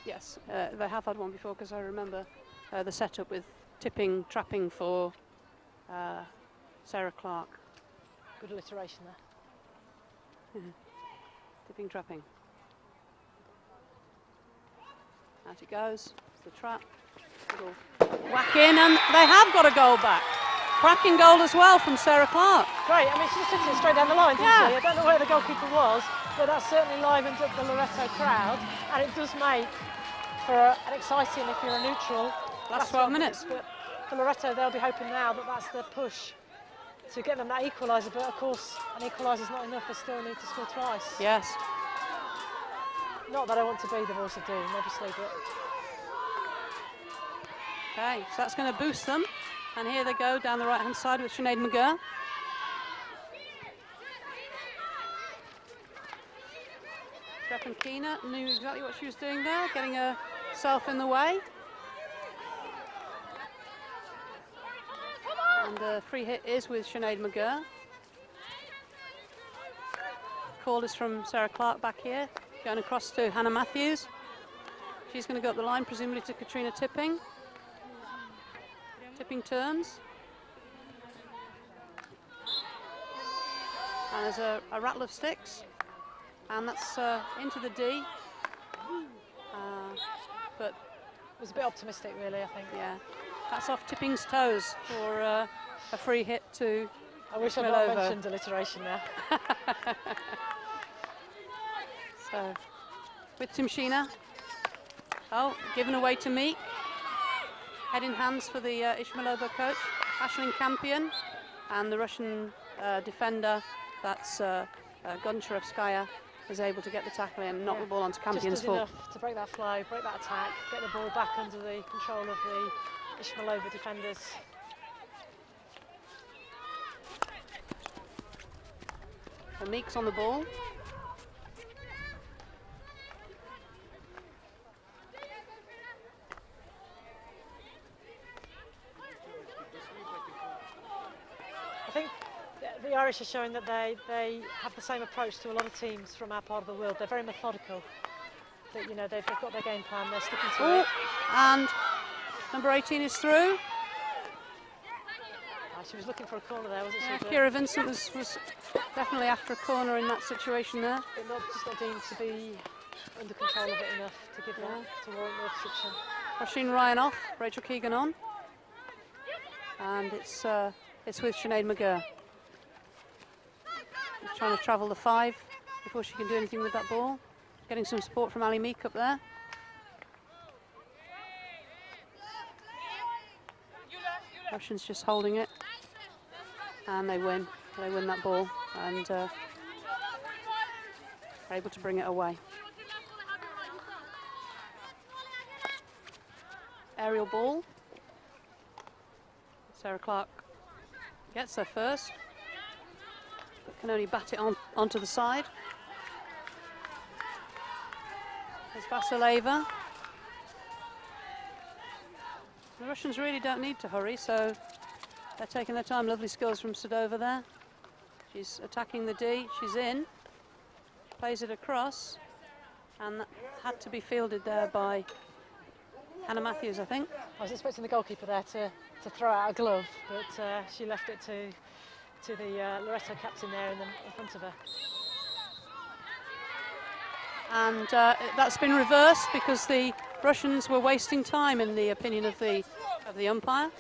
Yes, they have had one before, because I remember the setup with tipping, trapping for Sarah Clark. Good alliteration there. Tipping, trapping. Out it goes, it's the trap. Little whack in, and they have got a goal back. Cracking goal as well from Sarah Clark. Great, I mean, she just hit it straight down the line, didn't Yeah. she? I don't know where the goalkeeper was, but that certainly livened up the Loreto crowd, and it does make for an exciting, if you're a neutral, Last 12 minutes. But for Loreto, they'll be hoping now that that's the push to get them that equaliser, but of course, an equaliser's not enough, they still need to score twice. Yes. Not that I want to be the voice of doom, obviously, but... Okay, so that's going to boost them. And here they go down the right-hand side with Sinead McGurr. Stefan Keener knew exactly what she was doing there, getting herself in the way. And the free hit is with Sinead McGurr. Call is from Sarah Clark back here, going across to Hannah Matthews. She's going to go up the line, presumably to Katrina Tipping. Tipping turns. And there's a rattle of sticks. And that's into the D. But It was a bit optimistic, really, I think. yeah, that's off Tipping's toes for a free hit to I wish I'd not mentioned alliteration there. So, with Tim Sheena. Oh, given away to Meek. Head in hands for the Izmaylovo coach, Aisling Campion, and the Russian defender, that's Goncharovskaya, is able to get the tackle in, knock the ball onto Campion's Just foot. enough to break that flow, break that attack, get the ball back under the control of the Izmaylovo defenders. So Meek's on the ball. I think the Irish are showing that they have the same approach to a lot of teams from our part of the world. They're very methodical. That, you know, they've got their game plan, they're sticking to it. And number 18 is through. She was looking for a corner there, wasn't Yeah, she? Kira Vincent was definitely after a corner in that situation there. But just not deemed to be under control of it enough to give that to warrant the obstruction. Roisin Ryan off, Rachel Keegan on. And it's with Sinead McGurr. She's trying to travel the 5 before she can do anything with that ball. Getting some support from Ali Meek up there. Russians just holding it. And they win. They win that ball and are able to bring it away. Aerial ball. Sarah Clark gets there first, but can only bat it onto the side. There's Vasileva. The Russians really don't need to hurry, so they're taking their time. Lovely skills from Sadova there. She's attacking the D, she's in, plays it across, And that had to be fielded there by Hannah Matthews, I think. I was expecting the goalkeeper there to throw out a glove, but she left it to the Loreto captain there in front of her. And that's been reversed because the Russians were wasting time, in the opinion of the umpire,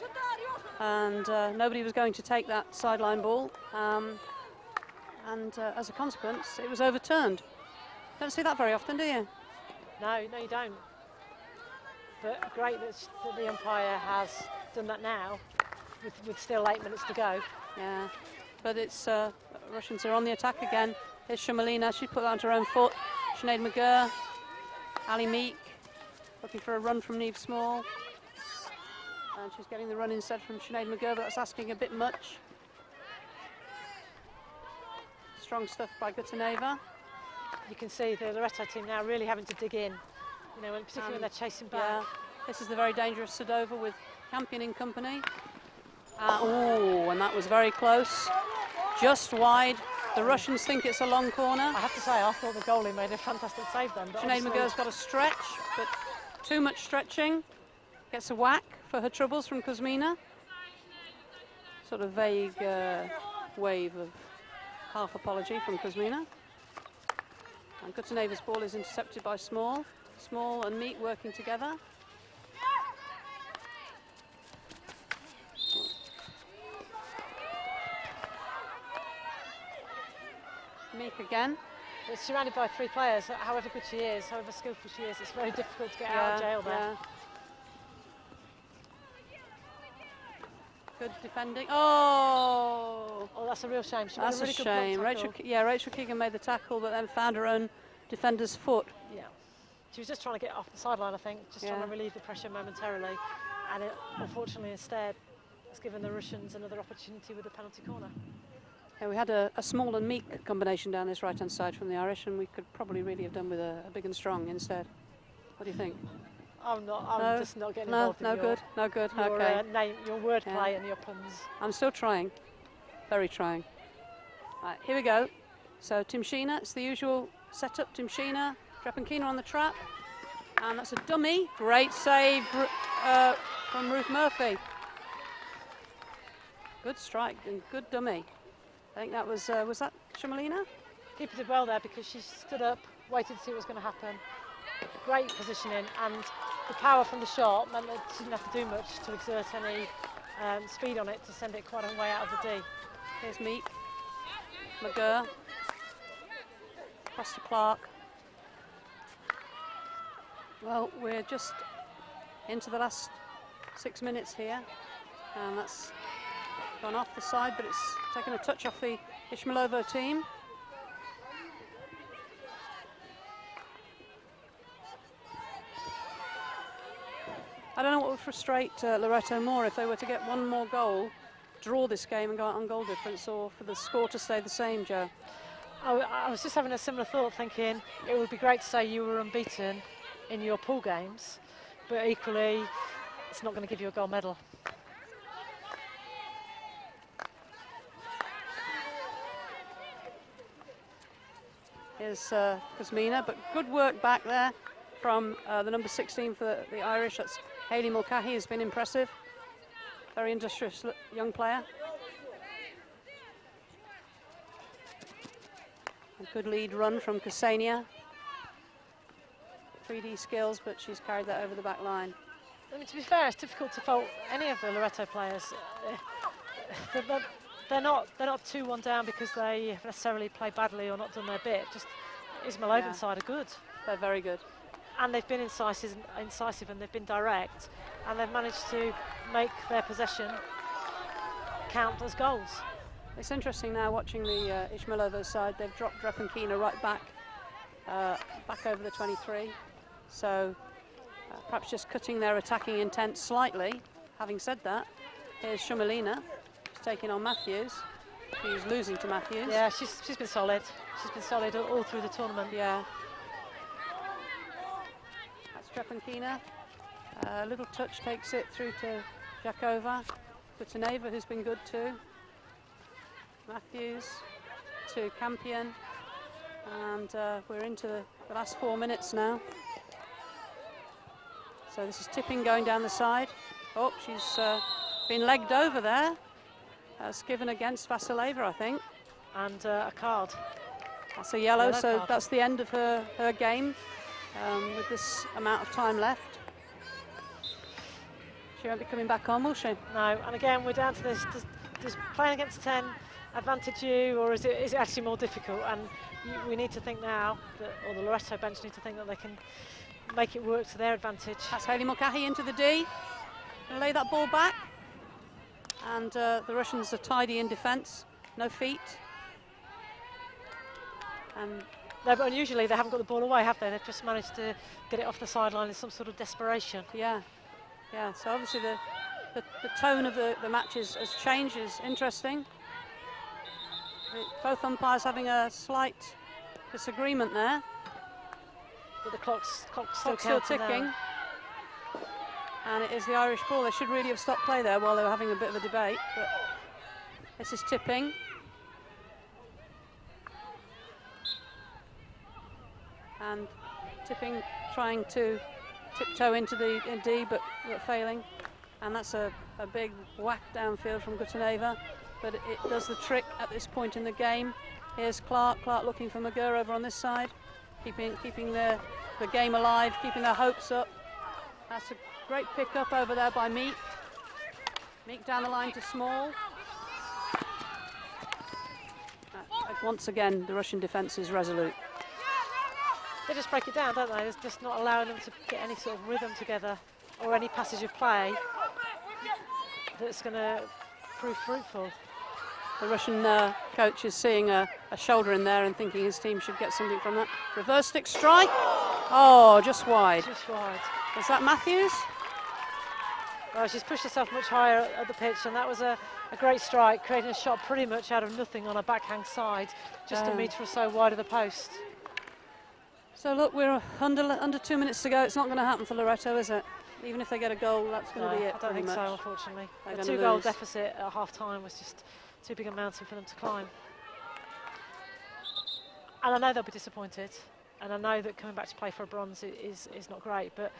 and nobody was going to take that sideline ball, and as a consequence it was overturned. Don't see that very often, do you? No, you don't. But great that the umpire has done that now, with still 8 minutes to go. Yeah, but it's Russians are on the attack again. Here's Shumalina, she put that onto her own foot. Sinead McGurr, Ali Meek, looking for a run from Niamh Small. And she's getting the run instead from Sinead McGurr, but that's asking a bit much. Strong stuff by Gutaneva. You can see the Loreto team now really having to dig in, you know, particularly when they're chasing back. Yeah, this is the very dangerous Sadova with Campion in company. Oh, and that was very close, just wide. The Russians think it's a long corner. I have to say, I thought the goalie made a fantastic save then. Sinead McGurr's got a stretch, but too much stretching. Gets a whack for her troubles from Kuzmina. Sort of vague wave of half apology from Kuzmina. And Gutaneva's ball is intercepted by Small. Small and Meek working together. Meek again. It's surrounded by 3 players. However good she is, however skillful she is, it's very difficult to get out of jail there. Yeah. Good defending. Oh, that's a real shame. She that's made a really good shame. Rachel Keegan made the tackle, but then found her own defender's foot. Yeah, she was just trying to get off the sideline, I think, just trying to relieve the pressure momentarily, and it, unfortunately, instead, has given the Russians another opportunity with the penalty corner. Yeah, we had a Small and Meek combination down this right-hand side from the Irish, and we could probably really have done with a big and strong instead. What do you think? I'm just not getting involved in no good. your, Okay. Your wordplay and your puns. I'm still trying, very trying. Right, here we go. So Tim Sheena, it's the usual setup. Tim Sheena, Drepankina on the trap, and that's a dummy. Great save from Ruth Murphy. Good strike and good dummy. I think that was that Shumalina? Keeper did well there because she stood up, waited to see what was going to happen. Great positioning, and the power from the shot meant that she didn't have to do much to exert any speed on it to send it quite a way out of the D. Here's Meek, McGurr, across to Clark. Well, we're just into the last 6 minutes here, and that's gone off the side, but it's taken a touch off the Izmaylovo team. I don't know what would frustrate Loreto more, if they were to get one more goal, draw this game and go out on goal difference, or for the score to stay the same, Joe. I was just having a similar thought, thinking it would be great to say you were unbeaten in your pool games, but equally it's not going to give you a gold medal. Here's Kuzmina, but good work back there from the number 16 for the Irish. That's Hayley Mulcahy, has been impressive. Very industrious young player. A good lead run from Ksenia. 3D skills, but she's carried that over the back line. I mean, to be fair, it's difficult to fault any of the Loreto players. They're not 2-1 down because they have necessarily played badly or not done their bit. Just Izmaylovo side are good. They're very good. And they've been incisive and they've been direct, and they've managed to make their possession count as goals. It's interesting now watching the Izmaylovo side. They've dropped Drepankina right back over the 23. So perhaps just cutting their attacking intent slightly. Having said that, here's Shumalina. She's taking on Matthews. She's losing to Matthews. Yeah, she's been solid. She's been solid all through the tournament. Yeah. Drepankina, a little touch takes it through to Jakova, Gutaneva, who's been good too, Matthews to Campion, And we're into the last 4 minutes now. So this is Tipping going down the side. Oh, she's been legged over there. That's given against Vasileva, I think. And a card. That's a yellow, so card. that's the end of her game with this amount of time left. She won't be coming back on, will she? No, and again, we're down to this. Does playing against 10 advantage you, or is it actually more difficult? And we need to think now, or the Loreto bench need to think that they can make it work to their advantage. That's Hayley Mulcahy into the D. Gonna lay that ball back. And the Russians are tidy in defence, no feet. And no, but unusually they haven't got the ball away, have they? They've just managed to get it off the sideline in some sort of desperation. Yeah, yeah. So obviously the tone of the match has changed. Is interesting. Both umpires having a slight disagreement there. But the clock's still ticking. Now. And it is the Irish ball. They should really have stopped play there while they were having a bit of a debate. But this is Tipping. And Tipping trying to tiptoe into the D, but failing. And that's a big whack downfield from Gutaneva. But it does the trick at this point in the game. Here's Clark. Clark looking for McGurr over on this side. Keeping the game alive, keeping their hopes up. That's a great pick up over there by Meek. Meek down the line to Small. Once again, the Russian defence is resolute. They just break it down, don't they? It's just not allowing them to get any sort of rhythm together or any passage of play that's going to prove fruitful. The Russian coach is seeing a shoulder in there and thinking his team should get something from that. Reverse stick strike. Oh, just wide. Just wide. Was that Matthews? Well, she's pushed herself much higher at the pitch, and that was a great strike, creating a shot pretty much out of nothing on a backhand side, just a metre or so wide of the post. So look, we're under 2 minutes to go. It's not going to happen for Loreto, is it? Even if they get a goal, that's going to be it. I don't think so, unfortunately. A 2-goal deficit at half-time was just too big a mountain for them to climb. And I know they'll be disappointed, and I know that coming back to play for a bronze is not great, but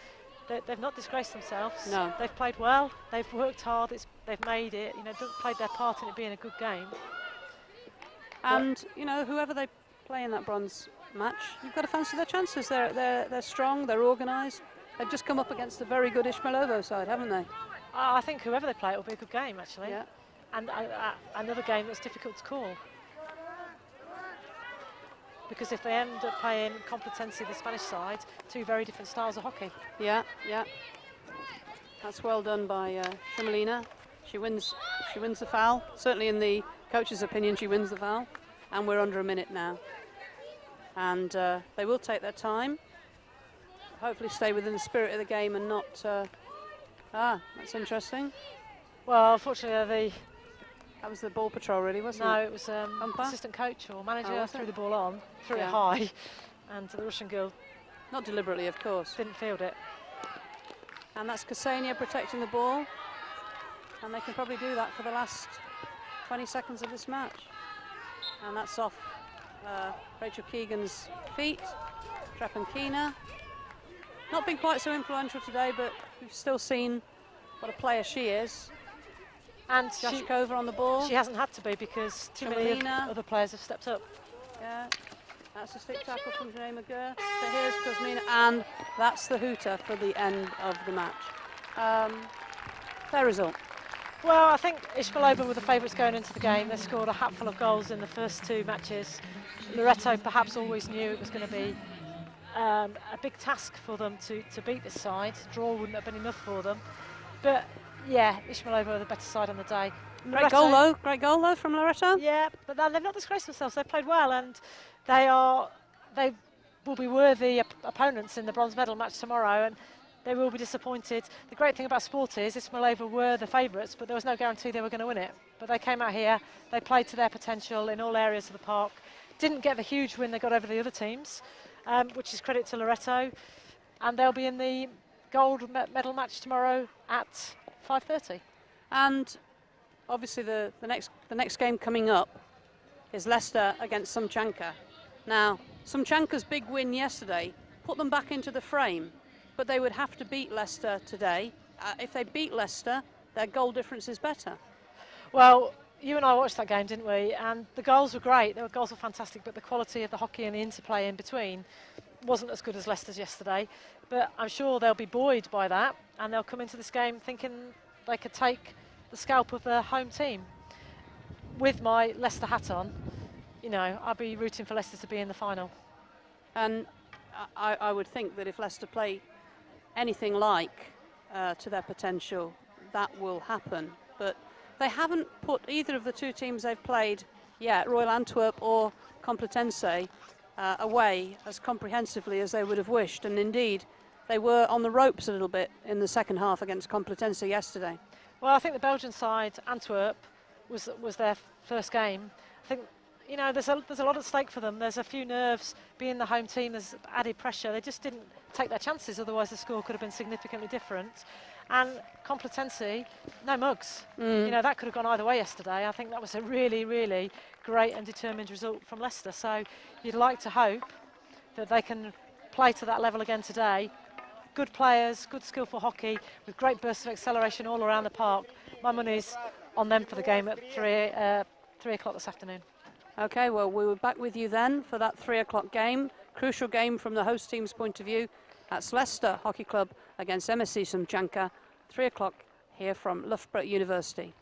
they've not disgraced themselves. No. They've played well, they've worked hard, they've made it, played their part in it being a good game. And, whoever they play in that bronze match, you've got to fancy their chances. They're strong, they're organised. They've just come up against a very good Izmaylovo side, haven't they? I think whoever they play, it will be a good game, actually. Yeah. And another game that's difficult to call. Because if they end up playing Complutense, the Spanish side, two very different styles of hockey. Yeah, yeah. That's well done by Shumalina. She wins the foul. Certainly in the coach's opinion, she wins the foul. And we're under a minute now. And they will take their time. Hopefully stay within the spirit of the game and not... that's interesting. Well, unfortunately, that was the ball patrol, really, wasn't it? No, it was assistant coach or manager threw the ball on, threw it high, and the Russian girl... Not deliberately, of course. Didn't field it. And that's Ksenia protecting the ball. And they can probably do that for the last 20 seconds of this match. And that's off Rachel Keegan's feet. Trepankina. Not been quite so influential today, but we've still seen what a player she is. And Jashkova on the ball. She hasn't had to be because too many other players have stepped up. Yeah, that's a stick tackle from Janae McGurr. So here's Kuzmina, and that's the hooter for the end of the match. Fair result. Well, I think Izmaylovo were the favourites going into the game. They scored a hatful of goals in the first two matches. Loreto perhaps always knew it was going to be a big task for them to beat this side. Draw wouldn't have been enough for them. But yeah, Izmaylovo are the better side on the day. Great goal though from Loreto. Yeah, but they've not disgraced themselves. They've played well, and they will be worthy opponents in the bronze medal match tomorrow, and they will be disappointed. The great thing about sport is Izmaylovo were the favourites, but there was no guarantee they were going to win it. But they came out here, they played to their potential in all areas of the park. Didn't get the huge win they got over the other teams, which is credit to Loreto, and they'll be in the gold medal match tomorrow at 5:30. And obviously the next game coming up is Leicester against Sumchanka. Now, Sumchanka's big win yesterday put them back into the frame, but they would have to beat Leicester today. If they beat Leicester, their goal difference is better. Well, you and I watched that game, didn't we? And the goals were great. The goals were fantastic, but the quality of the hockey and the interplay in between wasn't as good as Leicester's yesterday. But I'm sure they'll be buoyed by that, and they'll come into this game thinking they could take the scalp of their home team. With my Leicester hat on, you know, I'll be rooting for Leicester to be in the final. And I would think that if Leicester play anything like to their potential, that will happen. But they haven't put either of the two teams they've played yet, Royal Antwerp or Complutense, away as comprehensively as they would have wished. And indeed, they were on the ropes a little bit in the second half against Complutense yesterday. Well, I think the Belgian side, Antwerp, was their first game. I think, you know, there's a lot at stake for them. There's a few nerves. Being the home team, there's added pressure. They just didn't take their chances, otherwise the score could have been significantly different. And Complutense, no mugs. You know, that could have gone either way yesterday. I think that was a really, really great and determined result from Leicester. So you'd like to hope that they can play to that level again today. Good players, good skillful hockey, with great bursts of acceleration all around the park. My money's on them for the game at 3 o'clock this afternoon. OK, well, we were back with you then for that 3 o'clock game. Crucial game from the host team's point of view. That's Leicester Hockey Club against MSC Sumchanka, 3 o'clock here from Loughborough University.